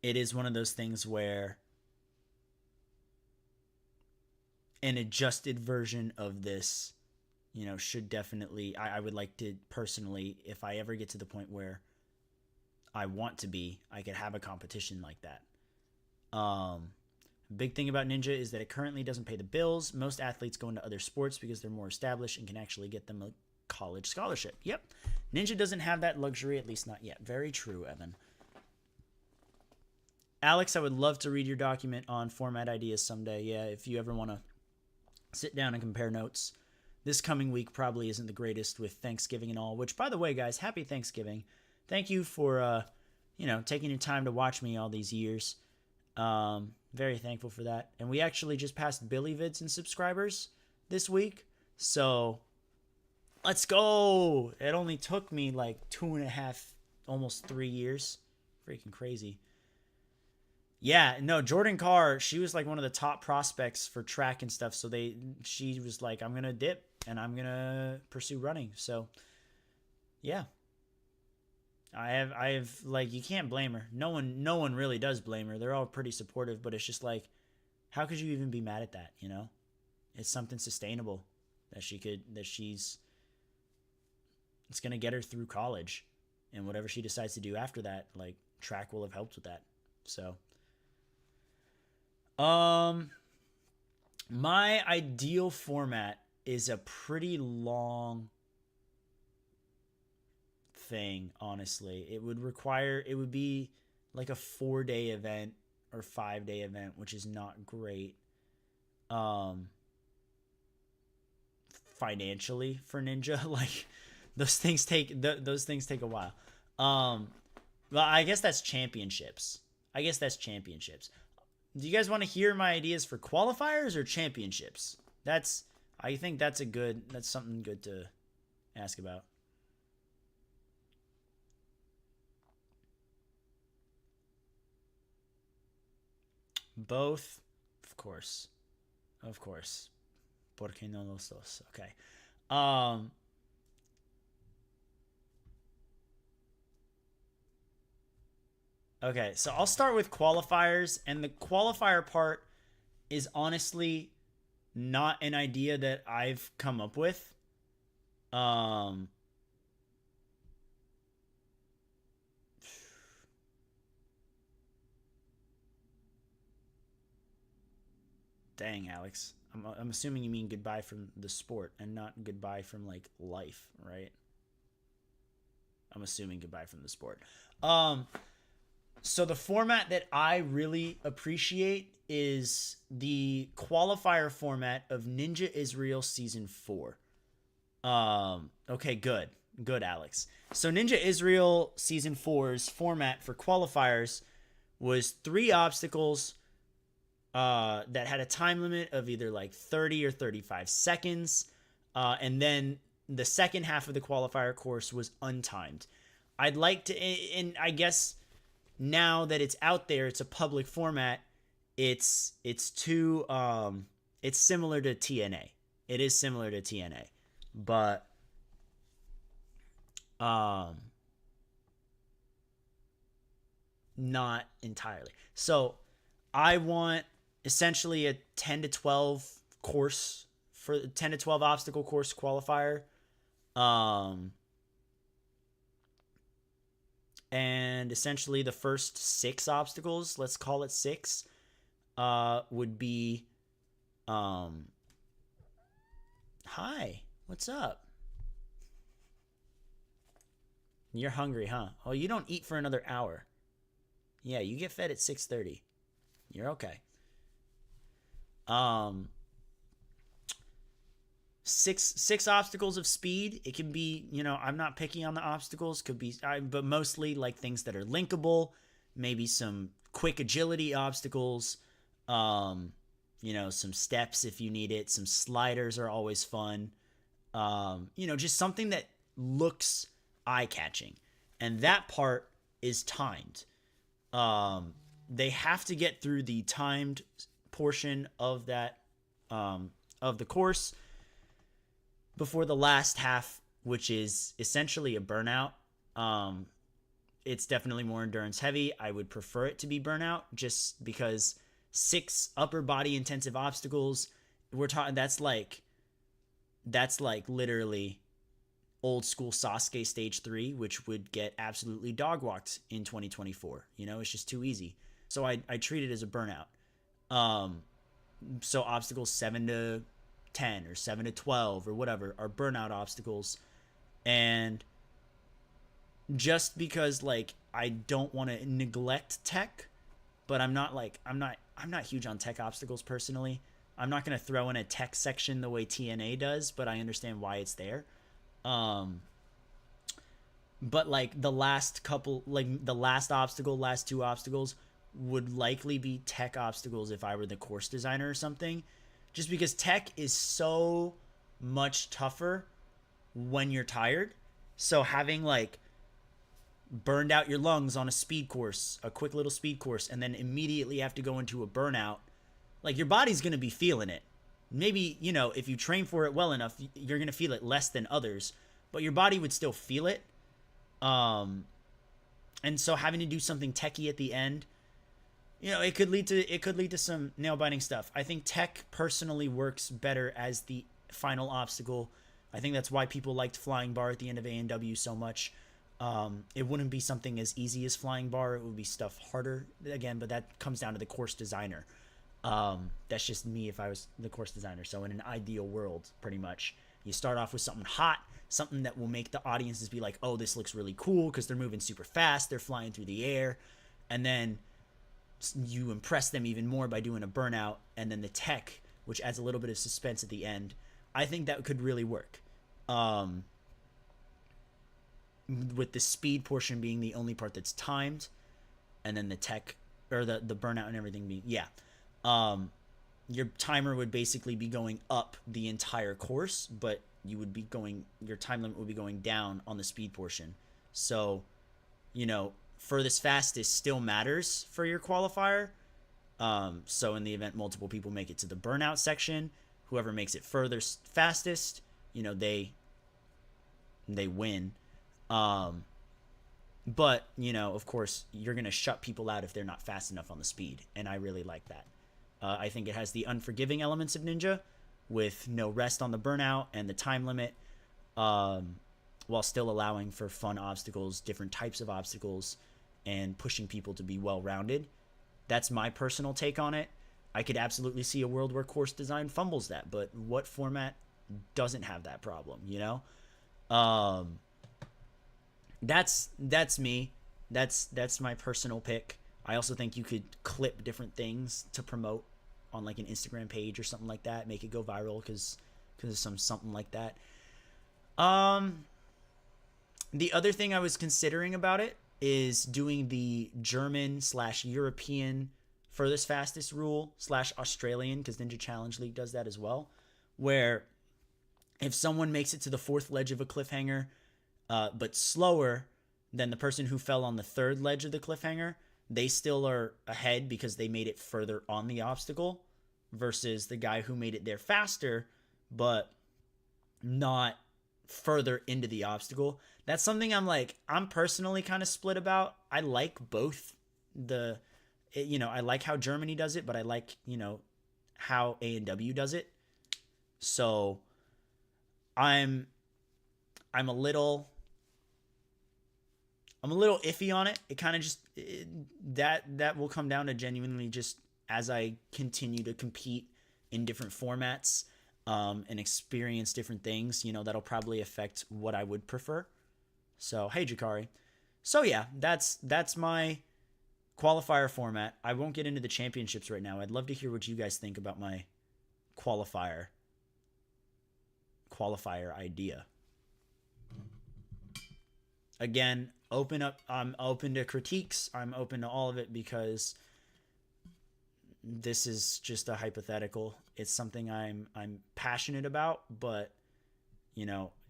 it is one of those things where an adjusted version of this, should definitely, I would like to personally, if I ever get to the point where I want to be, I could have a competition like that. Big thing about Ninja is that it currently doesn't pay the bills. Most athletes go into other sports because they're more established and can actually get them a college scholarship. Yep. Ninja doesn't have that luxury, at least not yet. Very true, Evan. Alex, I would love to read your document on format ideas someday. Yeah, if you ever want to sit down and compare notes. This coming week probably isn't the greatest with Thanksgiving and all, which, by the way, guys, happy Thanksgiving. Thank you for, taking your time to watch me all these years. Very thankful for that. And we actually just passed Billy Vids in subscribers this week. So let's go. It only took me 2.5, almost 3 years. Freaking crazy. Yeah, no, Jordan Carr, she was one of the top prospects for track and stuff. So she was like, I'm going to dip and I'm going to pursue running. So yeah. I have you can't blame her. No one really does blame her. They're all pretty supportive, but it's just how could you even be mad at that, It's something sustainable it's going to get her through college, and whatever she decides to do after that, track will have helped with that. So my ideal format is a pretty long thing, honestly. It would be a 4-day event or 5-day event, which is not great financially for Ninja. Those things take a while. Well, I guess that's championships. Do you guys want to hear my ideas for qualifiers or championships? I think that's something good to ask about. Both, of course. ¿Por qué no los dos? Okay. Okay, so I'll start with qualifiers, and the qualifier part is honestly not an idea that I've come up with. Dang, Alex. I'm assuming you mean goodbye from the sport and not goodbye from life, right? I'm assuming goodbye from the sport. So the format that I really appreciate is the qualifier format of Ninja Israel Season 4. Okay, good. Good, Alex. So Ninja Israel Season Four's format for qualifiers was 3 obstacles that had a time limit of either like 30 or 35 seconds. And then the second half of the qualifier course was untimed. I'd like to, and I guess now that it's out there, it's a public format. It's too it's similar to TNA. It is similar to TNA, but um not entirely. So I want essentially a 10 to 12 course for 10 to 12 obstacle course qualifier. Um and essentially the first 6 obstacles, let's call it 6, would be hi, what's up? You're hungry, huh? Oh, you don't eat for another hour. Yeah, you get fed at 6:30. You're okay. Um, six obstacles of speed. It can be, I'm not picky on the obstacles. Could be, but mostly like things that are linkable. Maybe some quick agility obstacles. Some steps if you need it. Some sliders are always fun. Just something that looks eye catching, and that part is timed. They have to get through the timed portion of that of the course before the last half, which is essentially a burnout. It's definitely more endurance heavy. I would prefer it to be burnout just because 6 upper body intensive obstacles, we're talking that's like literally old school Sasuke stage 3, which would get absolutely dog walked in 2024. It's just too easy. So I treat it as a burnout. So obstacles 7 to 10 or 7 to 12 or whatever are burnout obstacles. And just because like I don't want to neglect tech, but I'm not huge on tech obstacles personally. I'm not going to throw in a tech section the way TNA does, but I understand why it's there. But like the last 2 obstacles would likely be tech obstacles if I were the course designer or something, just because tech is so much tougher when you're tired. So having like burned out your lungs on a speed course, a quick little speed course, and then immediately have to go into a burnout, like your body's going to be feeling it. Maybe, if you train for it well enough, you're going to feel it less than others, but your body would still feel it. And so having to do something techy at the end, it could lead to some nail biting stuff. I think tech personally works better as the final obstacle. I think that's why people liked flying bar at the end of A&W so much. It wouldn't be something as easy as flying bar. It would be stuff harder again, but that comes down to the course designer. That's just me if I was the course designer. So in an ideal world, pretty much, you start off with something hot, something that will make the audiences be like, oh, this looks really cool because they're moving super fast, they're flying through the air, and then you impress them even more by doing a burnout, and then the tech, which adds a little bit of suspense at the end. I think that could really work. With the speed portion being the only part that's timed, and then the tech or the burnout and everything being your timer would basically be going up the entire course, but your time limit would be going down on the speed portion. So, furthest fastest still matters for your qualifier. So in the event multiple people make it to the burnout section, whoever makes it furthest fastest, they win. But, of course, you're going to shut people out if they're not fast enough on the speed, and I really like that. I think it has the unforgiving elements of Ninja with no rest on the burnout and the time limit, while still allowing for fun obstacles, different types of obstacles, and pushing people to be well-rounded. That's my personal take on it. I could absolutely see a world where course design fumbles that, but what format doesn't have that problem, That's me. That's my personal pick. I also think you could clip different things to promote on like an Instagram page or something like that, make it go viral because of something like that. Um, the other thing I was considering about it is doing the German slash European furthest fastest rule slash Australian, because Ninja Challenge League does that as well, where if someone makes it to the fourth ledge of a cliffhanger, but slower than the person who fell on the third ledge of the cliffhanger, they still are ahead because they made it further on the obstacle versus the guy who made it there faster, but not further into the obstacle. That's something I'm personally kind of split about. I like both I like how Germany does it, but I like, how A&W does it. So I'm a little iffy on it. It kind of just that will come down to genuinely just as I continue to compete in different formats and experience different things, that'll probably affect what I would prefer. So, hey, Jakari. So, yeah, that's my qualifier format. I won't get into the championships right now. I'd love to hear what you guys think about my qualifier idea. Again, I'm open to critiques. I'm open to all of it because this is just a hypothetical. It's something I'm passionate about, but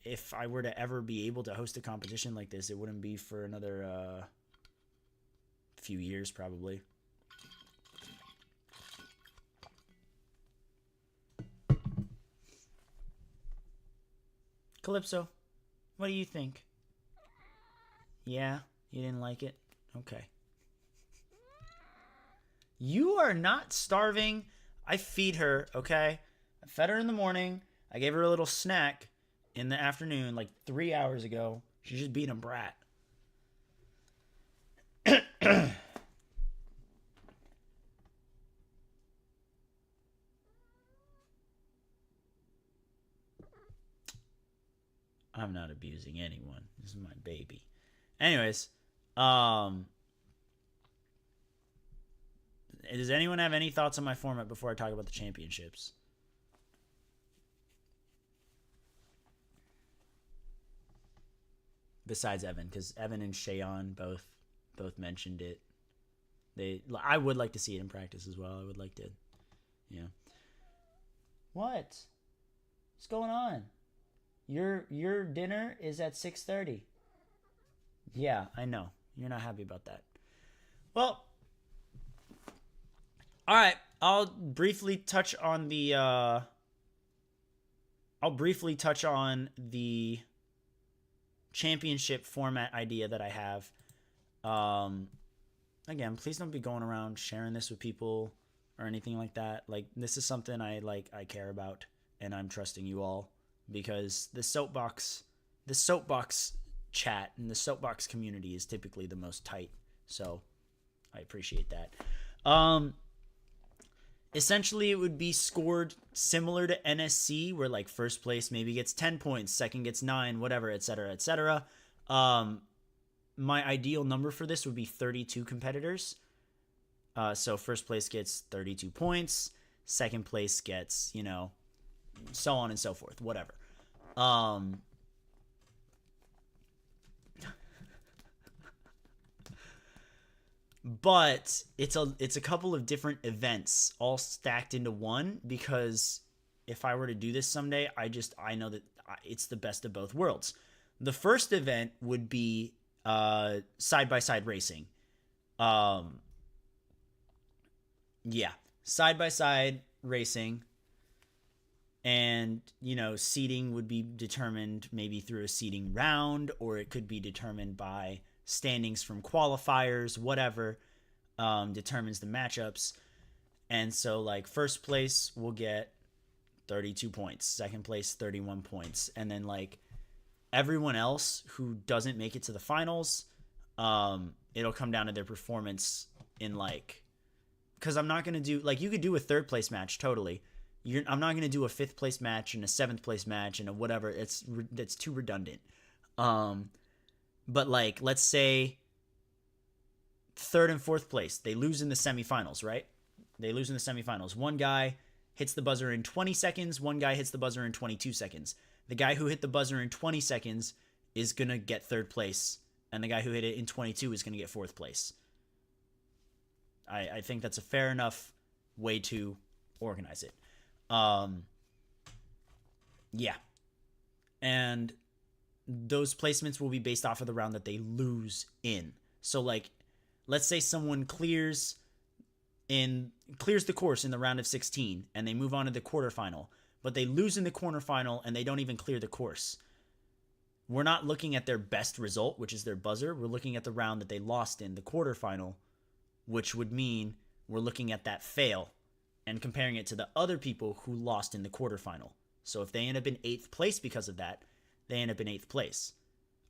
if I were to ever be able to host a competition like this, it wouldn't be for another few years probably. Calypso, what do you think? Yeah, you didn't like it? Okay. You are not starving. I feed her, okay? I fed her in the morning. I gave her a little snack in the afternoon, like 3 hours ago. She's just being a brat. I'm not abusing anyone. This is my baby. Anyways, does anyone have any thoughts on my format before I talk about the championships? Besides Evan, because Evan and Shayon both mentioned it. I would like to see it in practice as well. I would like to, yeah. What? What's going on? Your dinner is at 6:30. Yeah, I know. You're not happy about that. Well, all right. I'll briefly touch on the championship format idea that I have. Again, please don't be going around sharing this with people or anything like that. Like, this is something I care about, and I'm trusting you all because the soapbox chat and the soapbox community is typically the most tight. So I appreciate that. Essentially, it would be scored similar to NSC, where like first place maybe gets 10 points, second gets 9, whatever, etc., etc. My ideal number for this would be 32 competitors. So first place gets 32 points, second place gets, so on and so forth, whatever. But it's a couple of different events all stacked into one, because if I were to do this someday, I know that it's the best of both worlds. The first event would be side-by-side racing. Side-by-side racing. And, seeding would be determined maybe through a seeding round, or it could be determined by standings from qualifiers, whatever, determines the matchups. And so, like, first place will get 32 points, second place 31 points, and then, like, everyone else who doesn't make it to the finals, it'll come down to their performance in, like, because I'm not going to do, like, you could do a third place match, totally. I'm not going to do a fifth place match and a seventh place match and a whatever. That's too redundant. But, like, let's say third and fourth place. They lose in the semifinals, right? They lose in the semifinals. One guy hits the buzzer in 20 seconds. One guy hits the buzzer in 22 seconds. The guy who hit the buzzer in 20 seconds is going to get third place. And the guy who hit it in 22 is going to get fourth place. I think that's a fair enough way to organize it. Yeah. And those placements will be based off of the round that they lose in. So, like, let's say someone clears the course in the round of 16 and they move on to the quarterfinal, but they lose in the quarterfinal and they don't even clear the course. We're not looking at their best result, which is their buzzer. We're looking at the round that they lost in, the quarterfinal, which would mean we're looking at that fail and comparing it to the other people who lost in the quarterfinal. So if they end up in 8th place because of that, they end up in 8th place.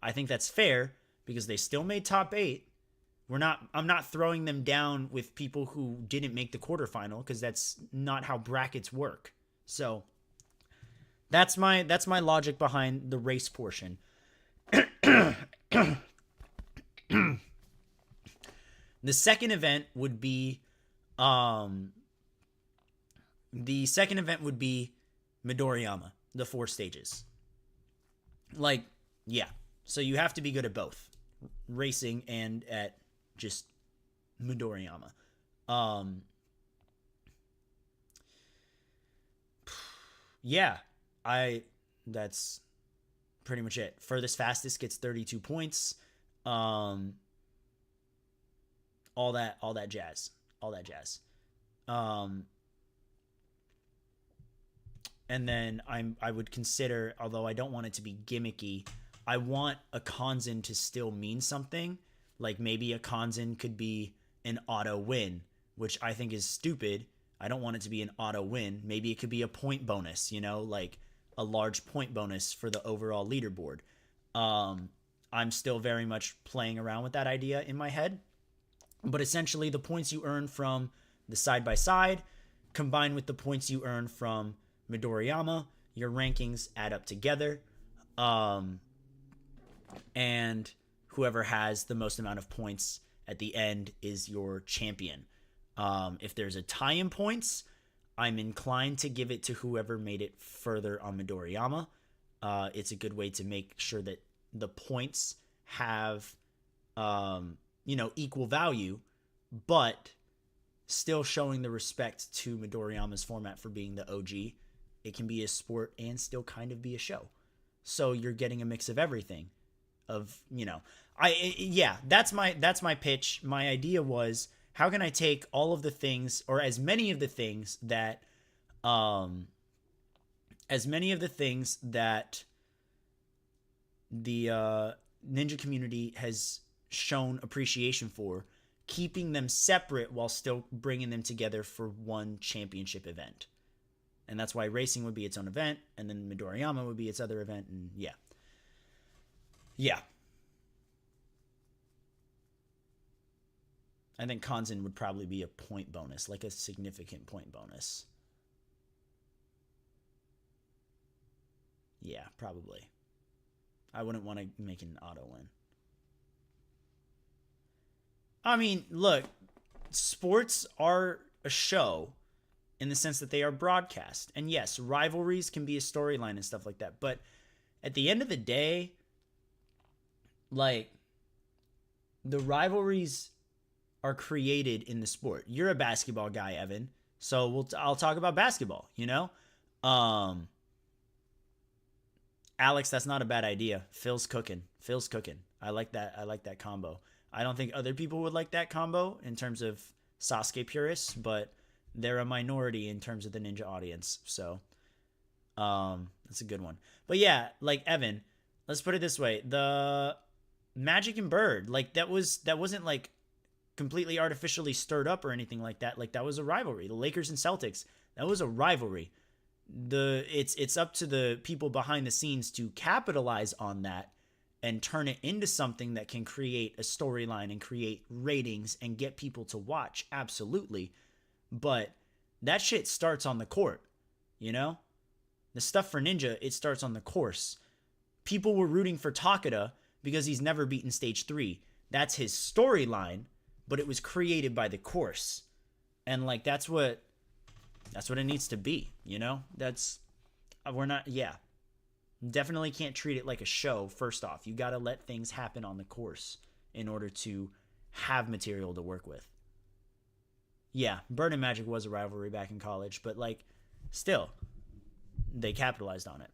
I think that's fair because they still made top 8. I'm not throwing them down with people who didn't make the quarterfinal because that's not how brackets work. So that's my logic behind the race portion. The second event would be Midoriyama, the 4 stages. Like, yeah. So you have to be good at both racing and at just Midoriyama. Yeah, that's pretty much it. Furthest fastest gets 32 points. All that jazz. And then I would consider, although I don't want it to be gimmicky, I want a Kanzen to still mean something. Like maybe a Kanzen could be an auto win, which I think is stupid. I don't want it to be an auto win. Maybe it could be a point bonus, like a large point bonus for the overall leaderboard. I'm still very much playing around with that idea in my head. But essentially the points you earn from the side-by-side combined with the points you earn from Midoriyama, your rankings add up together. And whoever has the most amount of points at the end is your champion. If there's a tie in points, I'm inclined to give it to whoever made it further on Midoriyama. It's a good way to make sure that the points have, equal value, but still showing the respect to Midoriyama's format for being the OG. It can be a sport and still kind of be a show. So you're getting a mix of everything. That's my pitch. My idea was, how can I take all of the things, or as many of the things that the ninja community has shown appreciation for, keeping them separate while still bringing them together for one championship event. And that's why racing would be its own event, and then Midoriyama would be its other event, and yeah. I think Kanzen would probably be a point bonus, like a significant point bonus. Yeah, probably. I wouldn't want to make an auto win. I mean, look, sports are a show in the sense that they are broadcast. And yes, rivalries can be a storyline and stuff like that. But at the end of the day, like, the rivalries are created in the sport. You're a basketball guy, Evan. So I'll talk about basketball, Alex, that's not a bad idea. Phil's cooking. I like that combo. I don't think other people would like that combo in terms of Sasuke purists, but they're a minority in terms of the ninja audience. So that's a good one. But yeah, like, Evan, let's put it this way. The Magic and Bird, like, that wasn't like completely artificially stirred up or anything like that. Like, that was a rivalry. The Lakers and Celtics, that was a rivalry. It's up to the people behind the scenes to capitalize on that and turn it into something that can create a storyline and create ratings and get people to watch. Absolutely. But that shit starts on the court, The stuff for Ninja, it starts on the course. People were rooting for Takeda because he's never beaten stage 3. That's his storyline. but it was created by the course. And like that's what it needs to be, you know? That's we're not yeah. Definitely can't treat it like a show. First off, you got to let things happen on the course in order to have material to work with. Yeah, Bird and Magic was a rivalry back in college, but like still they capitalized on it.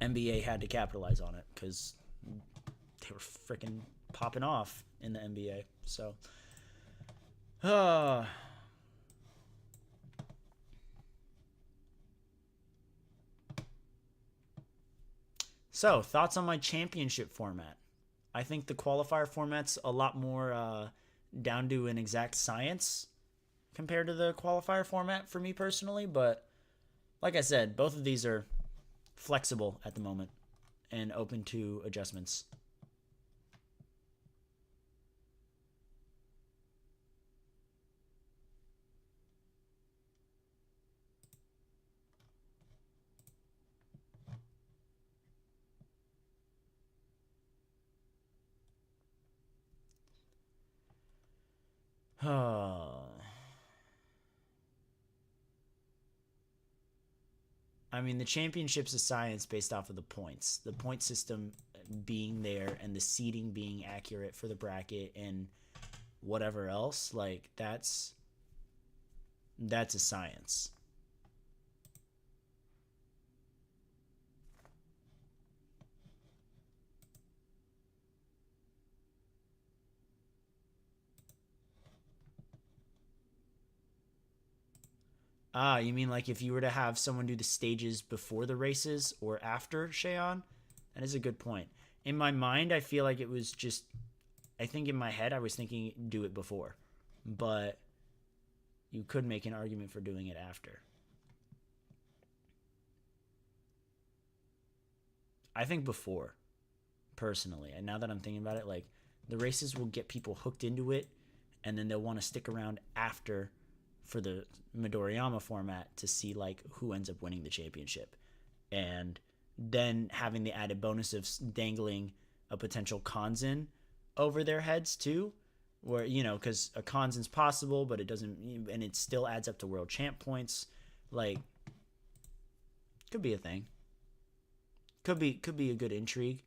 NBA had to capitalize on it cuz they were freaking popping off in the NBA. So uh So, thoughts on my championship format? I think the qualifier format's a lot more down to an exact science compared to the qualifier format for me personally. But like I said, both of these are flexible at the moment and open to adjustments. I mean, the championship's a science based off of the points. The point system being there and the seeding being accurate for the bracket and whatever else, like that's a science. Ah, you mean like if you were to have someone do the stages before the races or after Sheon? That is a good point. In my mind, I feel like it was just. I think in my head, I was thinking do it before. But you could make an argument for doing it after. I think before, personally. And now that I'm thinking about it, like the races will get people hooked into it, and then they'll want to stick around after for the Midoriyama format to see like who ends up winning the championship, and then having the added bonus of dangling a potential Kanzin over their heads too, where because a Kanzin's possible, but it doesn't, and it still adds up to world champ points. Like, could be a thing. Could be a good intrigue.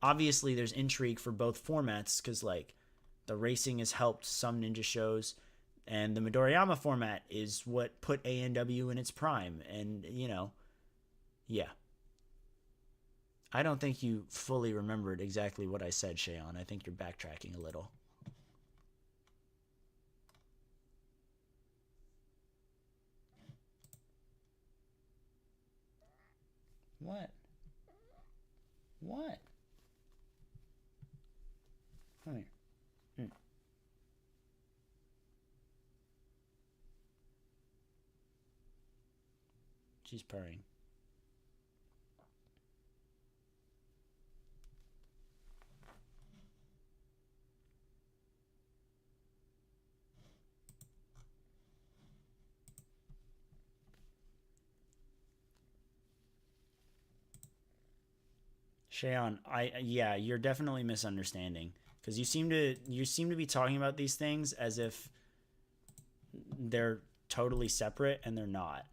Obviously, there's intrigue for both formats because like the racing has helped some ninja shows, and the Midoriyama format is what put ANW in its prime. And yeah. I don't think you fully remembered exactly what I said, Shayon. I think you're backtracking a little. What? What? Come here. Mm. She's purring. Shayon, yeah, you're definitely misunderstanding because you seem to be talking about these things as if they're totally separate and they're not.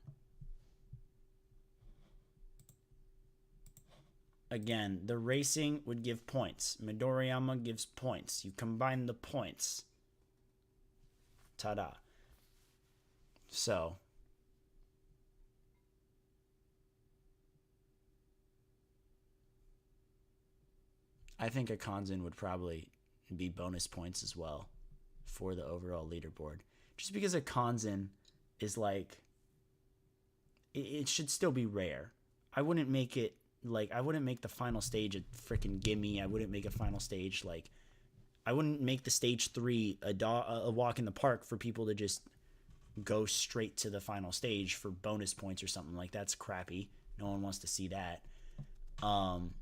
Again, the racing would give points. Midoriyama gives points. You combine the points. Ta-da. So, I think a Kanzin would probably be bonus points as well for the overall leaderboard. Just because a Kanzin is like it should still be rare. I wouldn't make it like I wouldn't make the final stage a freaking gimme. I wouldn't make a final stage like I wouldn't make the stage 3 a walk in the park for people to just go straight to the final stage for bonus points or something like that's crappy. No one wants to see that. Um,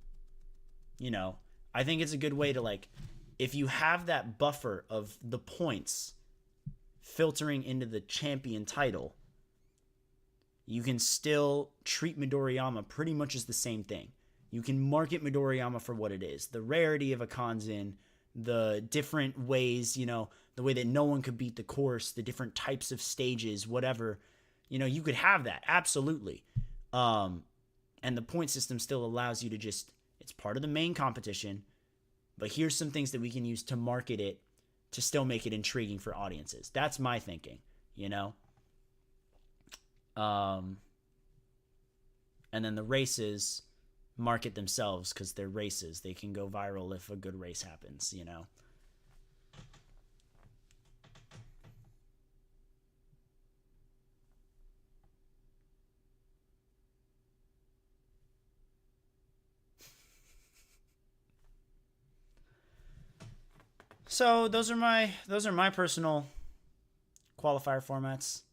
you know, I think it's a good way to like if you have that buffer of the points filtering into the champion title, you can still treat Midoriyama pretty much as the same thing. You can market Midoriyama for what it is. The rarity of a Kanzin, the different ways, the way that no one could beat the course, the different types of stages, whatever, you could have that. Absolutely. And the point system still allows you to just, it's part of the main competition, but here's some things that we can use to market it to still make it intriguing for audiences. That's my thinking, And then the races market themselves because they're races. They can go viral if a good race happens. So those are my personal qualifier formats.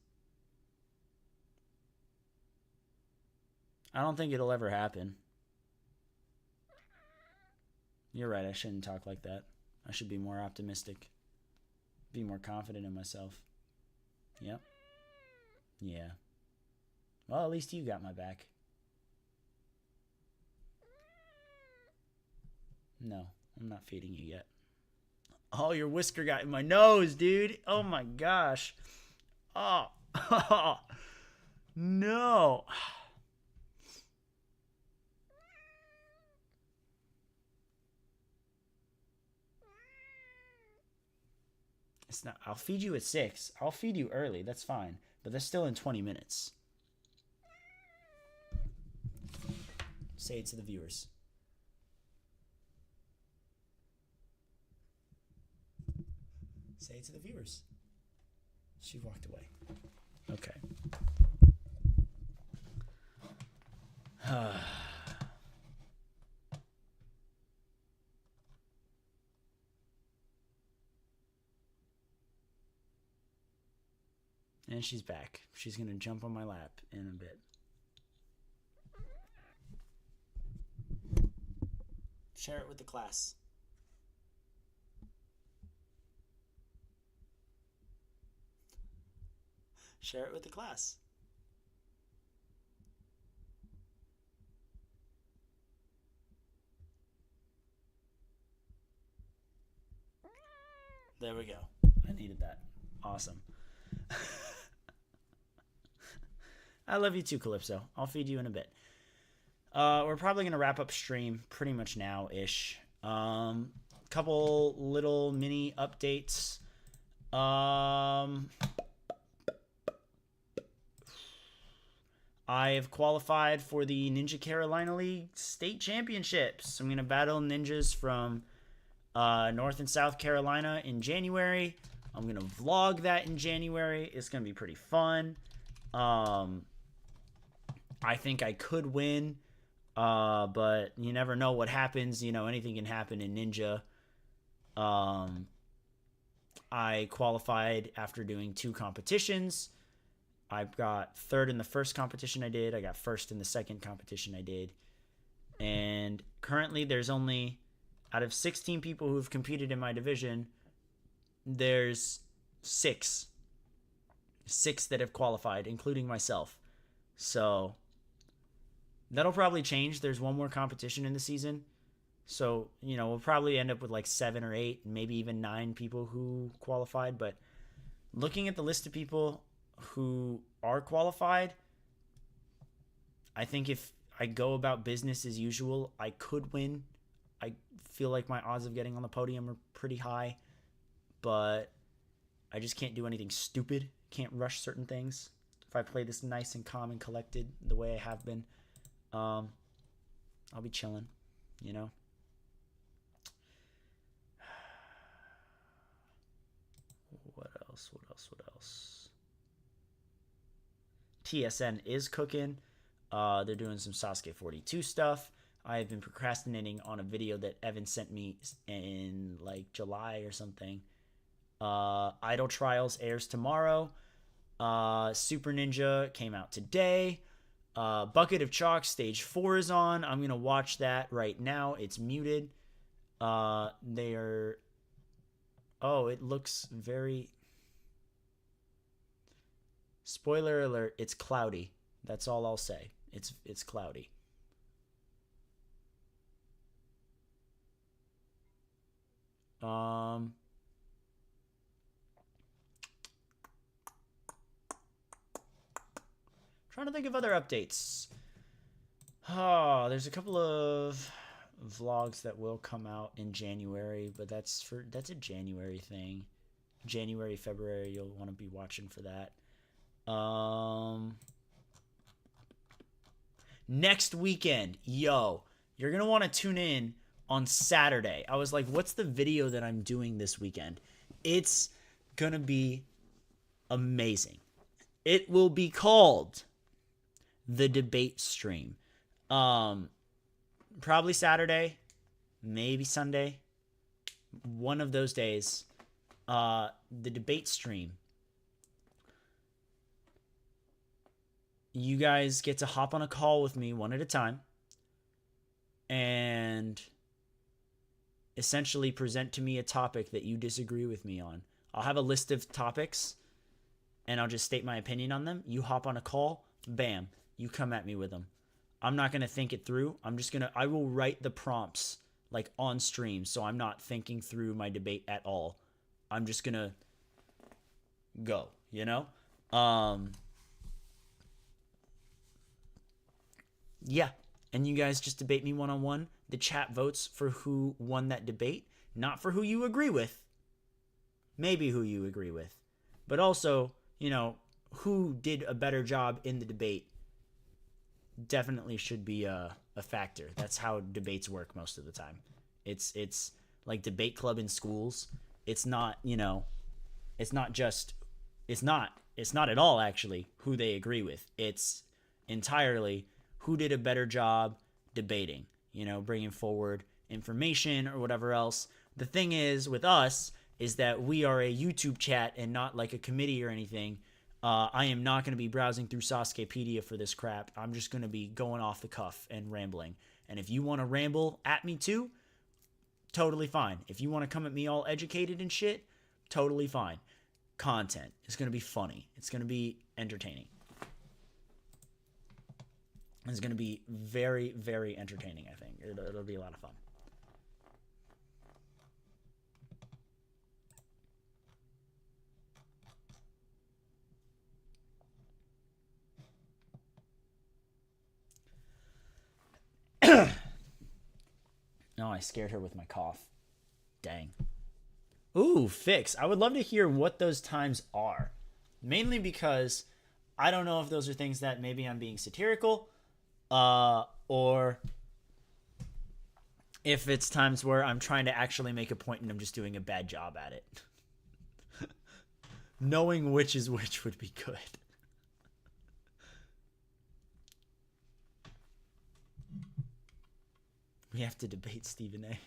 I don't think it'll ever happen. You're right, I shouldn't talk like that. I should be more optimistic. Be more confident in myself. Yep. Yeah. Well, at least you got my back. No, I'm not feeding you yet. Oh, your whisker got in my nose, dude. Oh my gosh. Oh. No. It's not. I'll feed you at 6. I'll feed you early. That's fine. But that's still in 20 minutes. Say it to the viewers. Say it to the viewers. She walked away. Okay. And she's back. She's going to jump on my lap in a bit. Share it with the class. Share it with the class. There we go. I needed that. Awesome. I love you too, Calypso. I'll feed you in a bit. We're probably going to wrap up stream pretty much now-ish. Couple little mini updates. I have qualified for the Ninja Carolina League State Championships. I'm going to battle ninjas from North and South Carolina in January. I'm going to vlog that in January. It's going to be pretty fun. I think I could win, but you never know what happens. Anything can happen in Ninja. I qualified after doing 2 competitions. I got 3rd in the first competition I did. I got 1st in the second competition I did. And currently there's only, out of 16 people who've competed in my division, there's 6 that have qualified, including myself. So that'll probably change. There's one more competition in the season. So, we'll probably end up with like 7 or 8, maybe even 9 people who qualified. But looking at the list of people who are qualified, I think if I go about business as usual, I could win. I feel like my odds of getting on the podium are pretty high, but I just can't do anything stupid. Can't rush certain things. If I play this nice and calm and collected the way I have been, I'll be chilling, What else? TSN is cooking. They're doing some Sasuke 42 stuff. I have been procrastinating on a video that Evan sent me in like July or something. Idol Trials airs tomorrow. Super Ninja came out today. Bucket of Chalk Stage 4 is on. I'm going to watch that right now. It's muted. They are... Oh, it looks very... Spoiler alert, it's cloudy. That's all I'll say. It's cloudy. Trying to think of other updates. Oh, there's a couple of vlogs that will come out in January, but that's a January thing. January, February, you'll want to be watching for that. Next weekend, yo, you're gonna want to tune in on Saturday. I was like, what's the video that I'm doing this weekend? It's gonna be amazing. It will be called the debate stream. Probably Saturday, maybe Sunday, one of those days. The debate stream. You guys get to hop on a call with me one at a time and essentially present to me a topic that you disagree with me on. I'll have a list of topics and I'll just state my opinion on them. You hop on a call, bam, you come at me with them. I'm not going to think it through. I will write the prompts like on stream, so I'm not thinking through my debate at all. I'm just going to go, you know? Yeah, and you guys just debate me one-on-one. The chat votes for who won that debate, not for who you agree with. Maybe who you agree with. But also, you know, who did a better job in the debate definitely should be a factor. That's how debates work most of the time. It's like debate club in schools. It's not, you know, it's not at all actually who they agree with. It's entirely who did a better job debating, you know, bringing forward information or whatever else. The thing is with us is that we are a YouTube chat and not like a committee or anything. I am not going to be browsing through Sasukepedia for this crap. I'm just going to be going off the cuff and rambling. And if you want to ramble at me too, totally fine. If you want to come at me all educated and shit, totally fine. Content is going to be funny. It's going to be entertaining. It's going to be very, very entertaining, I think. It'll be a lot of fun. No, I scared her with my cough. Dang. Ooh, fix. I would love to hear what those times are. Mainly because I don't know if those are things that maybe I'm being satirical, or if it's times where I'm trying to actually make a point and I'm just doing a bad job at it. Knowing which is which would be good. We have to debate Stephen A.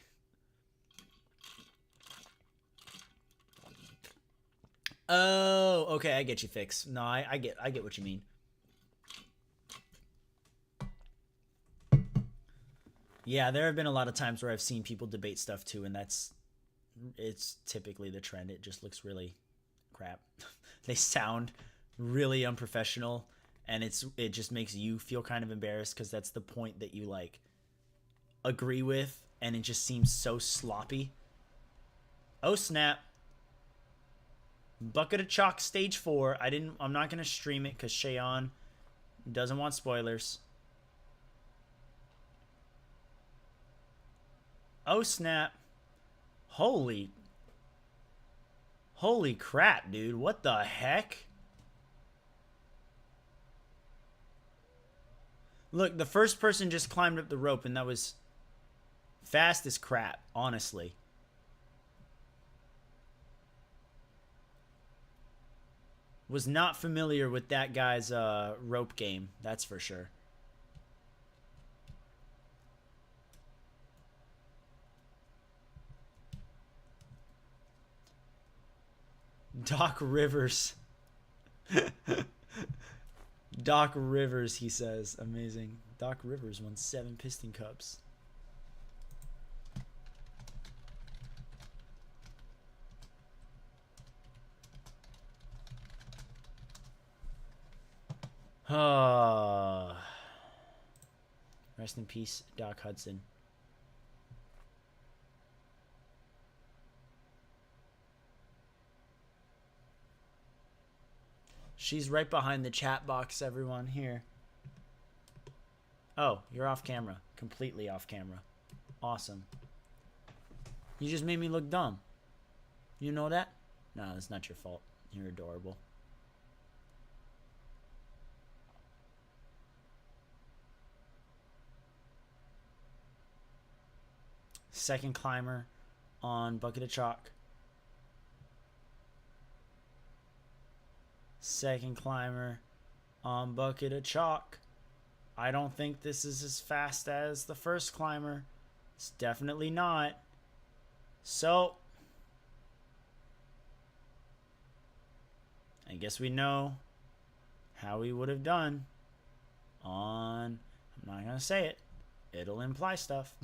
Oh, okay, I get you, Fix. No, I get what you mean. Yeah, there have been a lot of times where I've seen people debate stuff too, and it's typically the trend. It just looks really crap. They sound really unprofessional, and it just makes you feel kind of embarrassed because that's the point that you like agree with, and it just seems so sloppy. Oh snap. Bucket of Chalk Stage 4. I'm not gonna stream it because Shayon doesn't want spoilers. Oh snap. Holy crap, dude. What the heck? Look, the first person just climbed up the rope, and that was fast as crap, honestly. Was not familiar with that guy's rope game, that's for sure. Doc Rivers. Doc Rivers, he says. Amazing. Doc Rivers won 7 Piston Cups. Rest in peace, Doc Hudson. She's right behind the chat box, everyone. Here. Oh, you're off camera. Completely off camera. Awesome. You just made me look dumb. You know that? No, that's not your fault. You're adorable. Second climber on Bucket of Chalk. Second climber on Bucket of Chalk. I don't think this is as fast as the first climber. It's definitely not. So, I guess we know how we would have done on, I'm not going to say it. It'll imply stuff.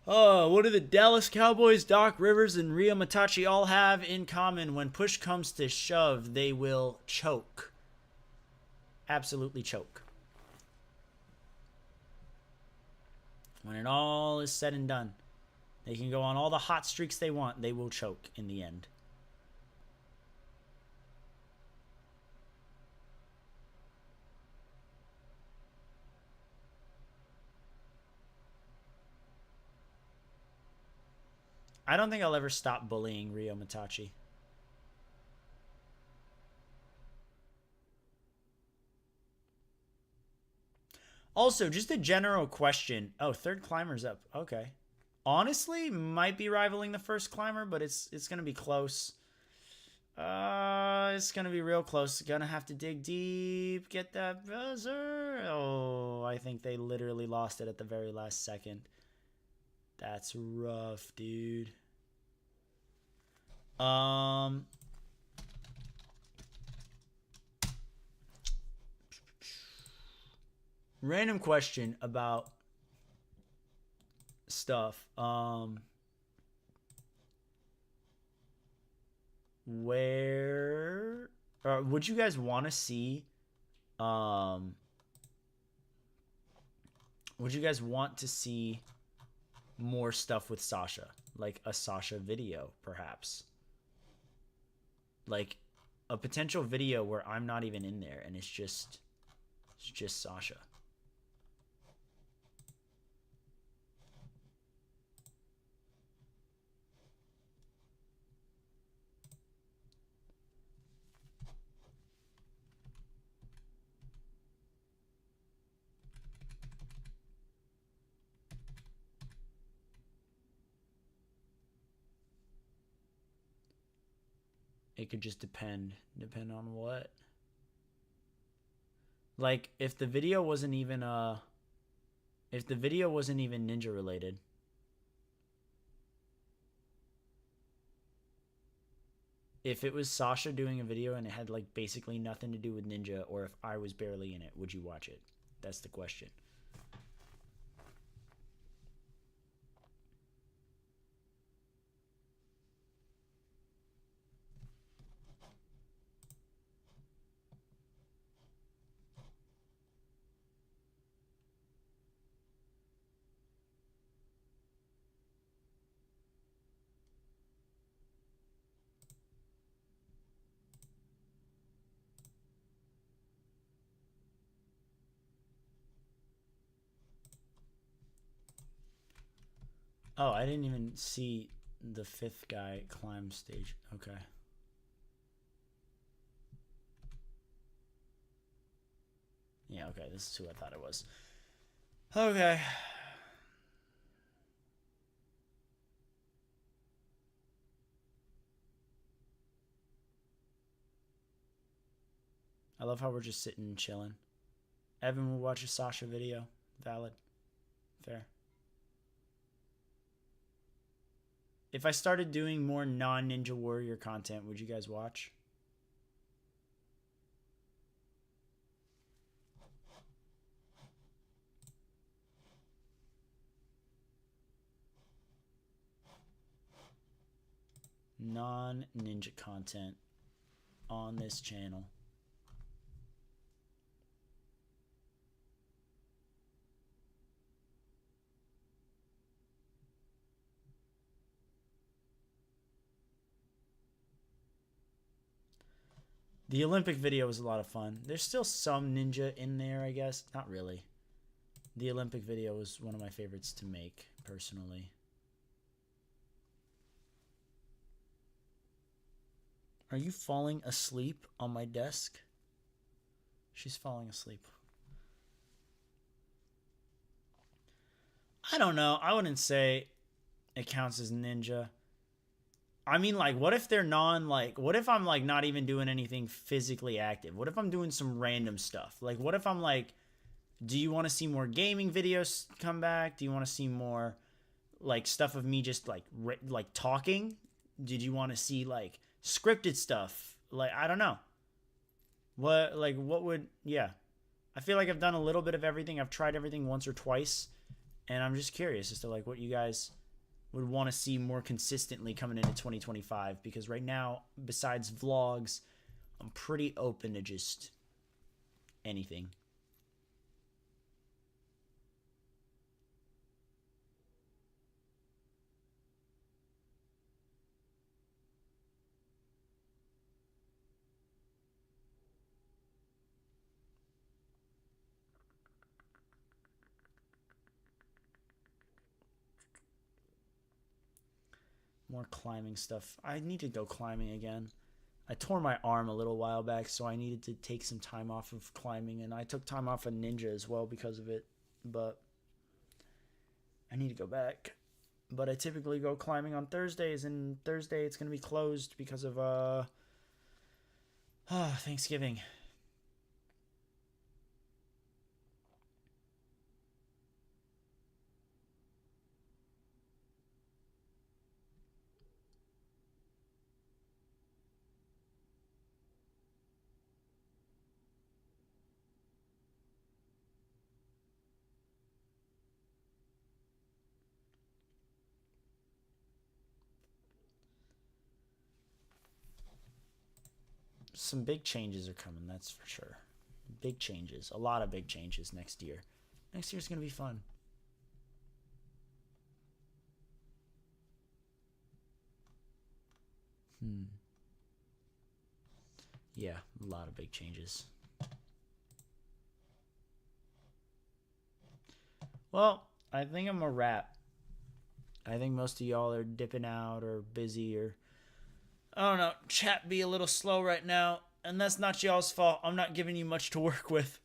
Oh, what do the Dallas Cowboys, Doc Rivers, and Rhea Matachi all have in common? When push comes to shove, they will choke. Absolutely choke. When it all is said and done, they can go on all the hot streaks they want. They will choke in the end. I don't think I'll ever stop bullying Rhea Matachi. Also, just a general question. Oh, third climber's up. Okay. Honestly, might be rivaling the first climber, but it's going to be close. It's going to be real close. Gonna have to dig deep. Get that buzzer. Oh, I think they literally lost it at the very last second. That's rough, dude. Random question about stuff. Where would you guys want to see would you guys want to see more stuff with Sasha? Like a Sasha video, perhaps? Like a potential video where I'm not even in there and it's just Sasha. It could just depend on what. Like if the video wasn't even ninja related. If it was Sasha doing a video and it had like basically nothing to do with ninja, or if I was barely in it, would you watch it? That's the question. Oh, I didn't even see the fifth guy climb stage. Okay. Yeah, okay, this is who I thought it was. Okay. I love how we're just sitting and chilling. Evan will watch a Sasha video. Valid. Fair. If I started doing more non-Ninja Warrior content, would you guys watch? Non-Ninja content on this channel. The Olympic video was a lot of fun. There's still some ninja in there, I guess. Not really. The Olympic video was one of my favorites to make, personally. Are you falling asleep on my desk? She's falling asleep. I don't know. I wouldn't say it counts as ninja. I mean, like, what if they're what if I'm, like, not even doing anything physically active? What if I'm doing some random stuff? Like, what if I'm, like, do you want to see more gaming videos come back? Do you want to see more, like, stuff of me just, like, talking? Did you want to see, like, scripted stuff? Like, I don't know. What would, yeah. I feel like I've done a little bit of everything. I've tried everything once or twice. And I'm just curious as to, like, what you guys would want to see more consistently coming into 2025, because right now, besides vlogs, I'm pretty open to just anything. More climbing stuff. I need to go climbing again. I tore my arm a little while back, so I needed to take some time off of climbing, and I took time off of ninja as well because of it, but I need to go back. But I typically go climbing on Thursdays, and Thursday it's going to be closed because of Thanksgiving. Some big changes are coming, that's for sure. Big changes. A lot of big changes next year. Next year's going to be fun. Yeah, a lot of big changes. Well, I think I'm a wrap. I think most of y'all are dipping out or busy or... I don't know, chat be a little slow right now, and that's not y'all's fault. I'm not giving you much to work with.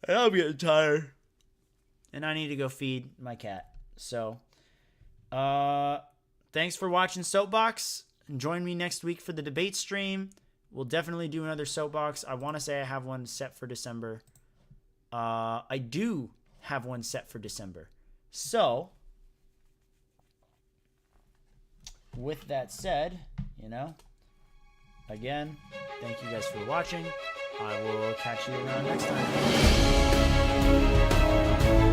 I'm getting tired. And I need to go feed my cat. So, thanks for watching Soapbox. And join me next week for the debate stream. We'll definitely do another Soapbox. I want to say I have one set for December. I do have one set for December. So, with that said, you know, again, thank you guys for watching. I will catch you around next time.